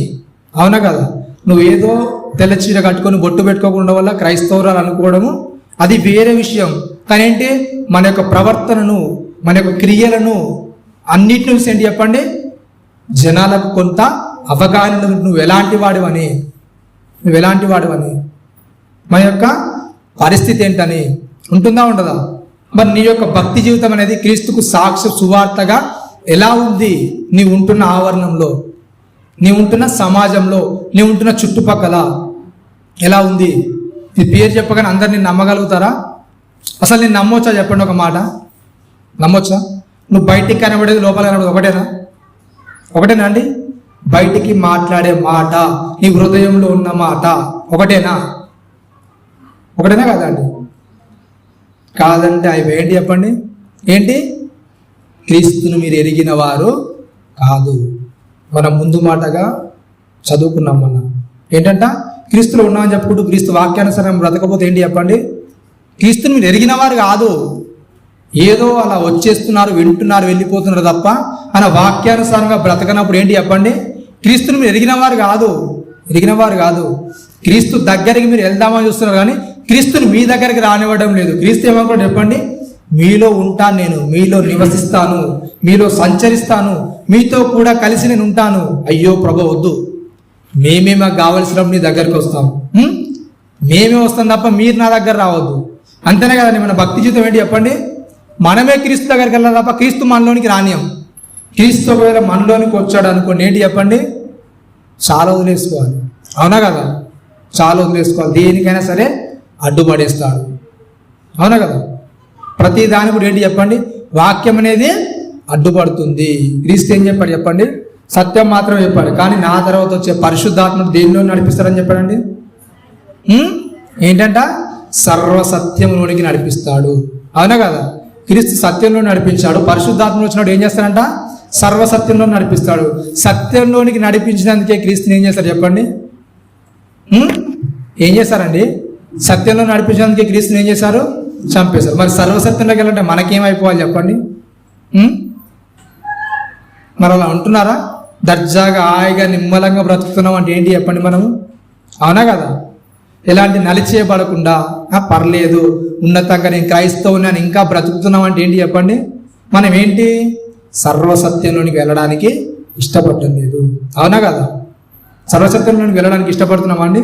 అవునా కదా? నువ్వు ఏదో తెల్ల చీర కట్టుకొని బొట్టు పెట్టుకోకుండా వల్ల క్రైస్తవురాలు అనుకోవడము అది వేరే విషయం. కానీ ఏంటి మన యొక్క ప్రవర్తనను, మన యొక్క క్రియలను అన్నిటిని చూసి ఏంటి చెప్పండి, జనాలకు కొంత అవగాహన నువ్వు ఎలాంటి వాడివని, మన యొక్క పరిస్థితి ఏంటని ఉంటుందా ఉండదా? మరి నీ యొక్క భక్తి జీవితం అనేది క్రీస్తుకు సాక్షి సువార్తగా ఎలా ఉంది? నీ ఉంటున్న ఆవరణంలో, నీ ఉంటున్న సమాజంలో, నీ ఉంటున్న చుట్టుపక్కల ఎలా ఉంది? నీ పేరు చెప్పగానే అందరినీ నమ్మగలుగుతారా? అసలు నేను నమ్మొచ్చా చెప్పండి ఒక మాట, నమ్మొచ్చా? నువ్వు బయటికి కనబడేది లోపల కనబడేది ఒకటేనా అండి? బయటికి మాట్లాడే మాట, నీ హృదయంలో ఉన్న మాట ఒకటేనా కాదా అండి? కాదంటే అవి ఏంటి చెప్పండి? ఏంటి? క్రీస్తును మీరు ఎరిగిన వారు కాదు. మనం ముందు మాటగా చదువుకున్నాం. మనం ఏంటంట క్రీస్తులో ఉన్నామని చెప్పుకుంటూ క్రీస్తు వాక్యానుసారం బ్రతకపోతే ఏంటి చెప్పండి? క్రీస్తుని మీరు ఎరిగిన వారు కాదు. ఏదో అలా వచ్చేస్తున్నారు, వింటున్నారు, వెళ్ళిపోతున్నారు తప్ప అలా వాక్యానుసారంగా బ్రతకనప్పుడు ఏంటి చెప్పండి? క్రీస్తుని మీరు ఎరిగిన వారు కాదు. క్రీస్తు దగ్గరికి మీరు వెళ్దామని చూస్తున్నారు కానీ క్రీస్తుని మీ దగ్గరికి రానివ్వడం లేదు. క్రీస్తు ఏమనుకోండి చెప్పండి? మీలో ఉంటాను, నేను మీలో నివసిస్తాను, మీలో సంచరిస్తాను, మీతో కూడా కలిసి నేను ఉంటాను. అయ్యో ప్రభు వద్దు, మేమే మాకు కావలసినప్పుడు నీ దగ్గరికి వస్తాం, మేమే వస్తాం తప్ప మీరు నా దగ్గర రావద్దు. అంతేనే కదండి మన భక్తి జీవితం ఏంటి చెప్పండి? మనమే క్రీస్తు దగ్గరికి వెళ్ళాలి తప్ప క్రీస్తు మనలోనికి రానియం. క్రీస్తు ఒకవేళ మనలోనికి వచ్చాడు అనుకోండి ఏంటి చెప్పండి? చాలా వదిలేసుకోవాలి. అవునా కదా? చాలా వదిలేసుకోవాలి. దేనికైనా సరే అడ్డుపడేస్తాడు. అవునా కదా? ప్రతి దాని కూడా ఏంటి చెప్పండి? వాక్యం అనేది అడ్డుపడుతుంది. క్రీస్తు ఏం చెప్పాడు చెప్పండి? సత్యం మాత్రమే చెప్పాడు. కానీ నా తర్వాత వచ్చే పరిశుద్ధాత్మను దేనిలో నడిపిస్తాడని చెప్పాడండి? ఏంటంట? సర్వసత్యంలోనికి నడిపిస్తాడు. అవునా కదా? క్రీస్తు సత్యంలో నడిపించాడు. పరిశుద్ధాత్మలు వచ్చినప్పుడు ఏం చేస్తాడంట? సర్వసత్యంలో నడిపిస్తాడు. సత్యంలోనికి నడిపించినందుకే క్రీస్తుని ఏం చేస్తారు చెప్పండి? ఏం చేశారండి? సత్యంలో నడిపించడానికి క్రీస్తుని ఏం చేశారు? చంపేశారు. మరి సర్వసత్యంలోకి వెళ్ళాలంటే మనకేమైపోవాలి చెప్పండి? మరి అలా ఉంటున్నారా? దర్జాగా హాయిగా నిమ్మలంగా బ్రతుకుతున్నాం అంటే ఏంటి చెప్పండి మనము? అవునా కదా? ఎలాంటి నలిచేయబడకుండా పర్లేదు, ఉన్నతంగా నేను క్రైస్తవుని ఇంకా బ్రతుకుతున్నాం అంటే ఏంటి చెప్పండి? మనం ఏంటి? సర్వసత్యంలోనికి వెళ్ళడానికి ఇష్టపడటం లేదు. అవునా కదా? సర్వసత్యంలోనికి వెళ్ళడానికి ఇష్టపడుతున్నామా అండి?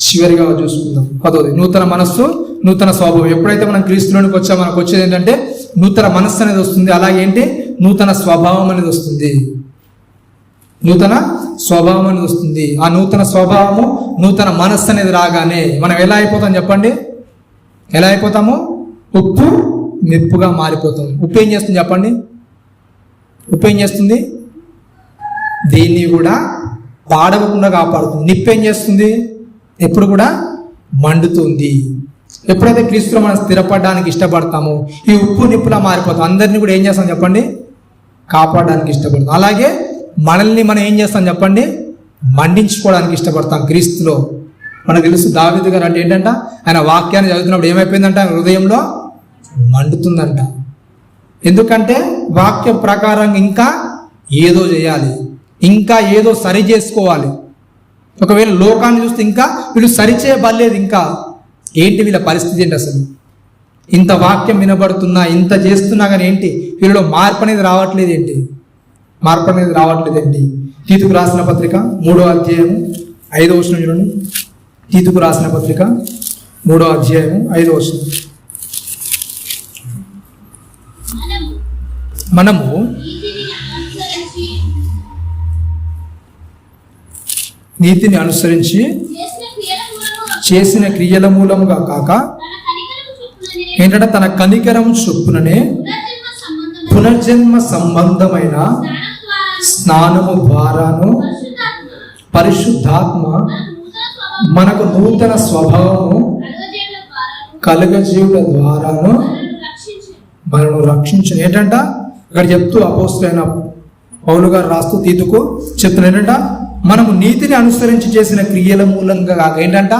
చివరిగా చూసుకుందాం. 10వ నూతన మనస్సు, నూతన స్వభావం. ఎప్పుడైతే మనం క్రీస్తులోనికి వచ్చామో మనకు వచ్చేది ఏంటంటే నూతన మనస్సు అనేది వస్తుంది. అలాగే ఏంటి? నూతన స్వభావం అనేది వస్తుంది. నూతన స్వభావం అనేది వస్తుంది. ఆ నూతన స్వభావము, నూతన మనస్సు అనేది రాగానే మనం ఎలా అయిపోతాం చెప్పండి? ఎలా అయిపోతాము? ఉప్పు నిప్పుగా మారిపోతాం. ఉప్పు ఏం చేస్తుంది చెప్పండి? ఉప్పు ఏం చేస్తుంది? దీన్ని కూడా పాడవకుండా కాపాడుతుంది. నిప్పు ఏం చేస్తుంది? ఎప్పుడు కూడా మండుతుంది. ఎప్పుడైతే క్రీస్తులో మనం స్థిరపడడానికి ఇష్టపడతామో ఈ ఉప్పు నిప్పులా మారిపోతాం. అందరినీ కూడా ఏం చేస్తాం చెప్పండి? కాపాడడానికి ఇష్టపడతాం. అలాగే మనల్ని మనం ఏం చేస్తాం చెప్పండి? మండించుకోవడానికి ఇష్టపడతాం క్రీస్తులో. మనకు తెలుసు దావీదు గారు అంటే ఏంటంట, ఆయన వాక్యాన్ని చదువుతున్నప్పుడు ఏమైపోయిందంట, ఆయన హృదయంలో మండుతుందంట. ఎందుకంటే వాక్యం ప్రకారం ఇంకా ఏదో చేయాలి, ఇంకా ఏదో సరి చేసుకోవాలి. ఒకవేళ లోకాన్ని చూస్తే ఇంకా వీళ్ళు సరిచేయబడలేదు, ఇంకా ఏంటి వీళ్ళ పరిస్థితి ఏంటి అసలు, ఇంత వాక్యం వినబడుతున్నా ఇంత చేస్తున్నా కానీ ఏంటి వీళ్ళలో మార్పు అనేది రావట్లేదు ఏంటి, మార్పు అనేది రావట్లేదు ఏంటి. తీతుకు రాసిన పత్రిక 3వ అధ్యాయం 5వ వచనం చూడండి. తీతుకు రాసిన పత్రిక 3వ అధ్యాయం 5వ వచనం. మనము నీతిని అనుసరించి చేసిన క్రియల మూలముగా కాక ఏంటంటే తన కనికరం చొప్పుననే పునర్జన్మ సంబంధమైన స్నానము ద్వారాను పరిశుద్ధాత్మ మనకు నూతన స్వభావము కలుగజేయుట ద్వారాను మనను రక్షించిన. ఏంటంట ఇక్కడ చెప్తూ అపోస్తలుడైన పౌలు గారు రాస్తూ తీతుకు చెప్తున్నారు ఏంటంట, మనము నీతిని అనుసరించి చేసిన క్రియల మూలంగా కాక ఏంటంట,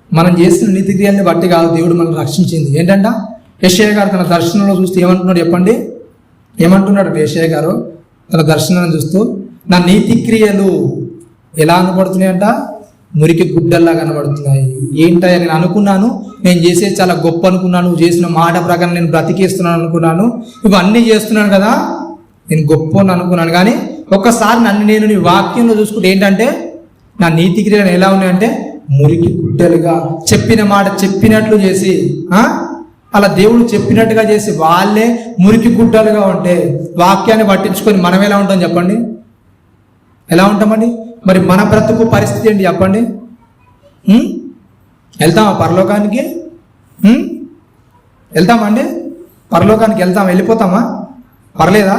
మనం చేసిన నీతి క్రియల్ని బట్టి కాదు దేవుడు మనల్ని రక్షించింది. ఏంటంట యెషయా గారు తన దర్శనంలో చూస్తూ ఏమంటున్నాడు చెప్పండి, ఏమంటున్నాడు యెషయా గారు తన దర్శనాన్ని చూస్తూ, నా నీతి క్రియలు ఎలా కనబడుతున్నాయంట, మురికి గుడ్డల్లా కనబడుతున్నాయి. ఏంటయ్యా నేను అనుకున్నాను, నేను చేసేది చాలా గొప్ప అనుకున్నాను, నువ్వు చేసిన మాట ప్రకారం నేను బ్రతికేస్తున్నాను అనుకున్నాను, ఇవన్నీ చేస్తున్నాను కదా, నేను గొప్ప అనుకున్నాను. కానీ ఒక్కసారి నన్ను నేను నీ వాక్యంలో చూసుకుంటే ఏంటంటే నా నీతి క్రియలు ఎలా ఉన్నాయంటే మురికి గుడ్డలుగా, చెప్పిన మాట చెప్పినట్లు చేసి అలా దేవుడు చెప్పినట్టుగా చేసి వాళ్ళే మురికి గుడ్డలుగా ఉంటే వాక్యాన్ని పట్టించుకొని మనం ఎలా ఉంటాం చెప్పండి, ఎలా ఉంటామండి? మరి మన బ్రతుకు పరిస్థితి ఏంటి చెప్పండి? వెళ్తామా పరలోకానికి? వెళ్తామండి పరలోకానికి? వెళ్ళిపోతామా? పర్లేదా?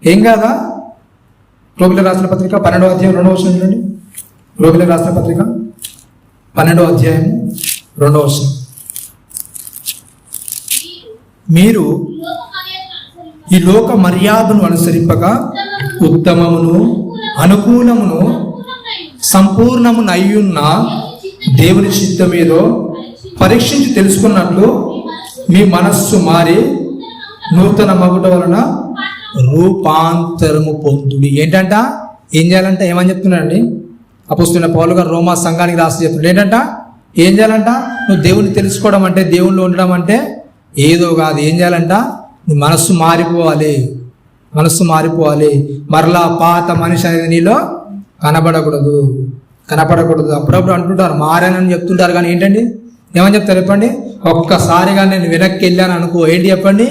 ఏం కాదా? రోగులకు రాసిన పత్రిక 12వ అధ్యాయం 2వ వచనం చూడండి. రోగులకు రాసిన పత్రిక 12వ అధ్యాయం 2వ వచనం. మీరు ఈ లోక మర్యాదను అనుసరింపక ఉత్తమమును అనుకూలమును సంపూర్ణమును అయ్యున్న దేవుని చిత్తమేదో పరీక్షించి తెలుసుకున్నట్లు మీ మనస్సు మారి నూతన మగుట వలన రూపాంతరము పొందుడి. ఏంటంట ఏం చేయాలంట, ఏమని చెప్తున్నాడండి అపోస్తలుడైన పౌలు గారు రోమా సంఘానికి రాసి చెప్తున్నాడు. ఏంటంట ఏం చేయాలంట, నువ్వు దేవుని తెలుసుకోవడం అంటే దేవుళ్ళు ఉండడం అంటే ఏదో కాదు. ఏం చేయాలంట, నీ మనస్సు మారిపోవాలి, మనస్సు మారిపోవాలి. మరలా పాత మనిషి అనేది నీలో కనబడకూడదు. అప్పుడప్పుడు అంటుంటారు మారానని చెప్తుంటారు, కానీ ఏంటండి ఏమని చెప్తారు చెప్పండి? ఒక్కసారిగా నేను వెనక్కి వెళ్ళాను అనుకో, ఏంటి చెప్పండి,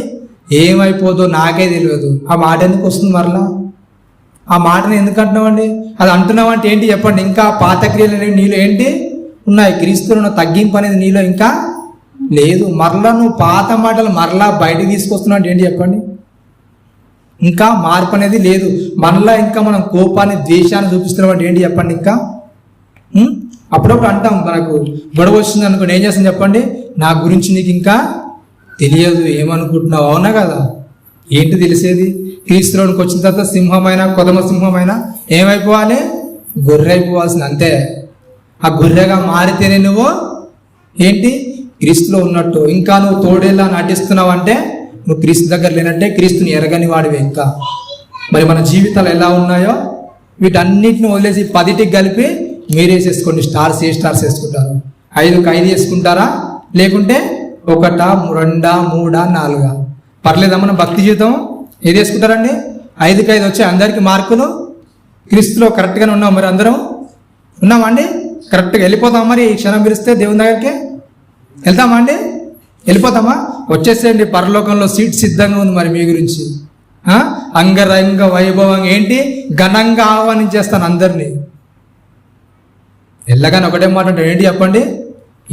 ఏమైపోదో నాకే తెలియదు. ఆ మాట ఎందుకు వస్తుంది? మరలా ఆ మాటని ఎందుకు అంటున్నామండి? అది అంటున్నామంటే ఏంటి చెప్పండి? ఇంకా పాత క్రియలు అనేవి నీలో ఏంటి ఉన్నాయి, క్రీస్తులో ఉన్న తగ్గింపు అనేది నీలో ఇంకా లేదు. మరలా నువ్వు పాత మాటలు మరలా బయటకు తీసుకొస్తున్నావు అంటే ఏంటి చెప్పండి? ఇంకా మార్పు అనేది లేదు. మరలా ఇంకా మనం కోపాన్ని ద్వేషాన్ని చూపిస్తున్నాం అంటే ఏంటి చెప్పండి? ఇంకా అప్పుడప్పుడు అంటాం, మనకు గొడవ వచ్చింది అనుకోండి, ఏం చేస్తాం చెప్పండి, నా గురించి నీకు ఇంకా తెలియదు, ఏమనుకుంటున్నావు, అవునా కదా? ఏంటి తెలిసేది? క్రీస్తులోనికి వచ్చిన తర్వాత సింహమైన కొదమ సింహమైన ఏమైపోవాలి? గొర్రె అయిపోవాల్సింది, అంతే. ఆ గొర్రెగా మారితేనే నువ్వు ఏంటి క్రీస్తులో ఉన్నట్టు. ఇంకా నువ్వు తోడేలా నటిస్తున్నావు అంటే నువ్వు క్రీస్తు దగ్గర లేనంటే క్రీస్తుని ఎరగని వాడివే. ఇంకా మరి మన జీవితాలు ఎలా ఉన్నాయో వీటన్నిటిని వదిలేసి 10టికి కలిపి మీరేసేసుకోండి. స్టార్స్ వేసుకుంటారు, 5కి 5 వేసుకుంటారా, లేకుంటే 1, 2, 3, 4 పర్లేదా? మన భక్తి జీవితం ఏది వేసుకుంటారండి? 5కి 5 వచ్చాయి అందరికీ మార్కులు. క్రీస్తులో కరెక్ట్గానే ఉన్నాం మరి, అందరం ఉన్నామండి? కరెక్ట్గా వెళ్ళిపోతాం మరి ఈ క్షణం పిలిస్తే దేవుని దగ్గరికి వెళ్తామా అండి? వెళ్ళిపోతామా? వచ్చేసేయండి, పరలోకంలో సీట్ సిద్ధంగా ఉంది మరి మీ గురించి. అంగరంగ వైభవంగా ఏంటి ఘనంగా ఆహ్వానించేస్తాను అందరినీ. వెళ్ళగానే ఒకటే మాట అంటే ఏంటి చెప్పండి,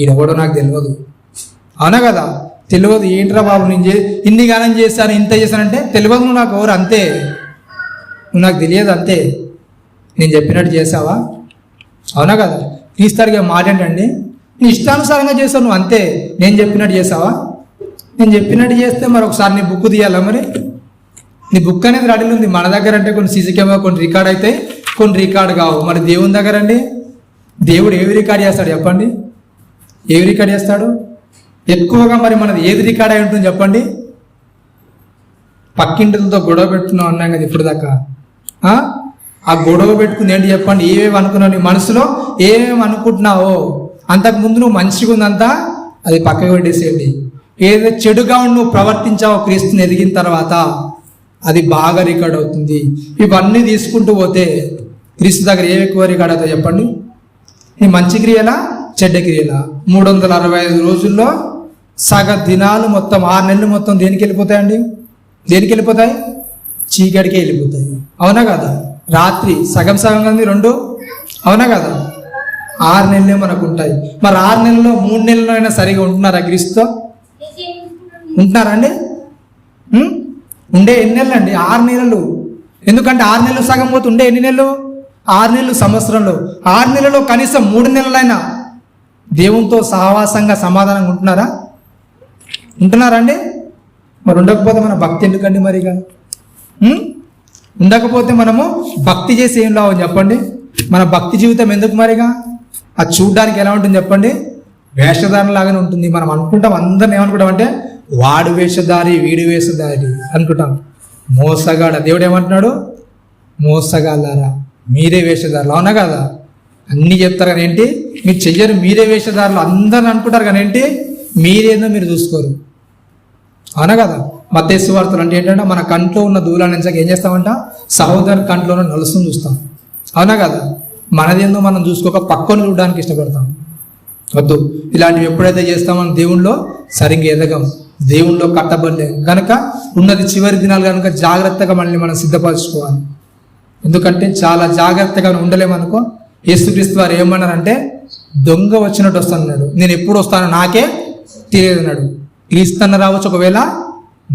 ఈయనెవడో నాకు తెలియదు, అవునా కదా? తెలియదు ఏంట్రా బాబు, నేను ఇన్ని గానం చేశాను ఇంత చేశానంటే తెలియదు, నువ్వు నాకు ఎవరు అంతే, నువ్వు నాకు తెలియదు అంతే. నేను చెప్పినట్టు చేసావా, అవునా కదా? క్రీస్తుడిగా మాట ఏంటండి, నీ ఇష్టానుసారంగా చేసావు నువ్వు అంతే. నేను చెప్పినట్టు చేసావా? నేను చెప్పినట్టు చేస్తే మరి ఒకసారి నీ బుక్ తీయాలా? మరి నీ బుక్ అనేది రెడీలో ఉంది. మన దగ్గర అంటే కొన్ని సీసీ కెమెరా కొన్ని రికార్డ్ అవుతాయి, కొన్ని రికార్డ్ కావు. మరి దేవుని దగ్గర అండి దేవుడు ఏవి రికార్డ్ చేస్తాడు చెప్పండి? ఏవి రికార్డ్ చేస్తాడు? ఎక్కువగా మరి మనది ఏది రికార్డ్ అయి ఉంటుంది చెప్పండి? పక్కింటితో గొడవ పెట్టుకున్నాం అన్నాం కదా ఇప్పుడు దాకా. ఆ గొడవ పెట్టుకుంది ఏంటి చెప్పండి? ఏమేమి అనుకున్నావు నీ మనసులో, ఏమేమి అనుకుంటున్నావో అంతకుముందు నువ్వు మంచిగా ఉందంతా అది పక్కకు పెట్టేసేయండి. ఏదైతే చెడుగా నువ్వు ప్రవర్తించావో క్రీస్తుని ఎదిగిన తర్వాత అది బాగా రికార్డ్ అవుతుంది. ఇవన్నీ తీసుకుంటూ పోతే క్రీస్తు దగ్గర ఏమి ఎక్కువ రికార్డ్ అవుతాయి చెప్పండి? ఈ మంచి క్రియలా చెడ్డ క్రియలా? 365 రోజుల్లో సగ దినాలు మొత్తం 6 నెలలు మొత్తం దేనికి వెళ్ళిపోతాయండి? దేనికి వెళ్ళిపోతాయి? చీకటికే వెళ్ళిపోతాయి. అవునా కదా? రాత్రి సగం సగం కానీ 2, అవునా కదా? 6 నెలలే మనకు ఉంటాయి. మరి 6 నెలల్లో 3 నెలలు అయినా సరిగా ఉంటున్నారా క్రీస్తుతో? ఉంటున్నారా అండి? ఉండే ఎన్ని నెలలు అండి? 6 నెలలు. ఎందుకంటే 6 నెలలు సగం పోతే ఉండే ఎన్ని నెలలు? 6 నెలలు సంవత్సరంలో. 6 నెలల్లో కనీసం 3 నెలలైనా దేవునితో సహవాసంగా సమాధానంగా ఉంటున్నారా? ఉంటున్నారా అండి? మరి ఉండకపోతే మన భక్తి ఎందుకండి మరిగా? ఉండకపోతే మనము భక్తి చేసి ఏం లాభం చెప్పండి? మన భక్తి జీవితం ఎందుకు మరిగా? అది చూడ్డానికి ఎలా ఉంటుంది చెప్పండి? వేషధారణ లాగానే ఉంటుంది. మనం అనుకుంటాం, అందరిని ఏమనుకుంటాం అంటే వాడు వేషధారి, వీడు వేషధారి అనుకుంటాం. మోసగాడ. దేవుడు ఏమంటున్నాడు? మోసగాళ్ళారా మీరే వేషధారులు. అవునా కదా? అన్నీ చెప్తారు కానీ ఏంటి? మీరు చెయ్యరు, మీరే వేషధారులు అందరిని అనుకుంటారు కానీ ఏంటి? మీరేందో మీరు చూసుకోరు. అవునా కదా? మత్తయి సువార్తలు అంటే ఏంటంటే మన కంట్లో ఉన్న దూలాన్ని ఎంచక ఏం చేస్తామంట? సహోదరు కంట్లో ఉన్న నలుసును చూస్తాం. అవునా కదా? మనదేందో మనం చూసుకోక పక్కను చూడడానికి ఇష్టపడతాం. వద్దు. ఇలాంటివి ఎప్పుడైతే చేస్తామో దేవుణ్ణిలో సరిగ్గా ఎదగం, దేవుణ్ణిలో కట్టబడలేం. కనుక ఉన్నది చివరి దినాలు కనుక జాగ్రత్తగా మనల్ని మనం సిద్ధపరచుకోవాలి. ఎందుకంటే చాలా జాగ్రత్తగా ఉండలేమనుకో. యేసుక్రీస్తు వారు ఏమన్నారంటే దొంగ వచ్చినట్టు వస్తానన్నాడు. నేను ఎప్పుడు వస్తానో నాకే తెలియదు అన్నాడు. క్రీస్తన్న రావచ్చు, ఒకవేళ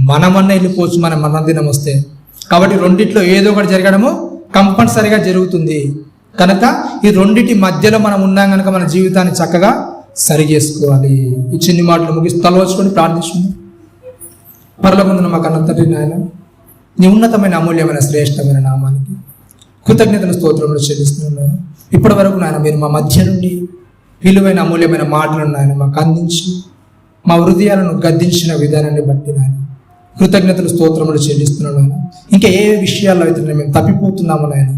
మనమన్నా వెళ్ళిపోవచ్చు మన మరణదినం వస్తే. కాబట్టి రెండిట్లో ఏదో ఒకటి జరగడము కంపల్సరీగా జరుగుతుంది. కనుక ఈ రెండిటి మధ్యలో మనం ఉన్నాం కనుక మన జీవితాన్ని చక్కగా సరి చేసుకోవాలి. ఈ చిన్ని మాటలు ముగిసి తలవచ్చుకొని ప్రార్థిస్తుంది. పరలోకమందున్న మా కన్న తండ్రి నాయన, నీ ఉన్నతమైన అమూల్యమైన శ్రేష్టమైన నామానికి కృతజ్ఞతలు స్తోత్రములు చెల్లిస్తున్నాను. ఇప్పటి వరకు నాయన మీరు మా మధ్య నుండి విలువైన అమూల్యమైన మాటలను నాయన మాకు అందించి మా హృదయాలను గద్దించిన విధానాన్ని బట్టి నాయన కృతజ్ఞతలు స్తోత్రములు చెల్లిస్తున్నాను నాయన. ఇంకా ఏ విషయాల్లో అయితే మేము తప్పిపోతున్నాము నాయన,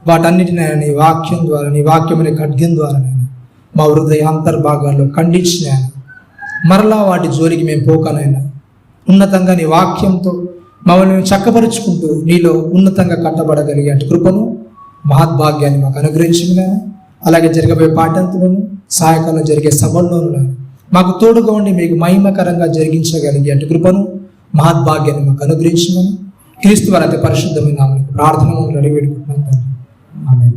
వాటన్నిటిని నీ వాక్యం ద్వారా, నీ వాక్యమైన ఖడ్గం ద్వారా నాయన మా హృదయ అంతర్భాగాల్లో ఖండించిన ఆయన మరలా వాటి జోలికి మేము పోకనైనా ఉన్నతంగా నీ వాక్యంతో మమ్మల్ని మేము చక్కపరుచుకుంటూ నీలో ఉన్నతంగా కట్టబడగలిగే అటు కృపను మహద్భాగ్యాన్ని మాకు అనుగ్రహించిన. అలాగే జరగబోయే పాఠంతులను సహాయకాలంలో జరిగే సభల్లోనూ మాకు తోడుగా ఉండి మీకు మహిమకరంగా జరిగించగలిగే అటు కృపను మహద్భాగ్యాన్ని మాకు అనుగ్రహించమని క్రీస్తు వారి అతి పరిశుద్ధమైన నామమున ప్రార్థన అడిగి పెట్టుకుంటున్నాను. ఆమేన్.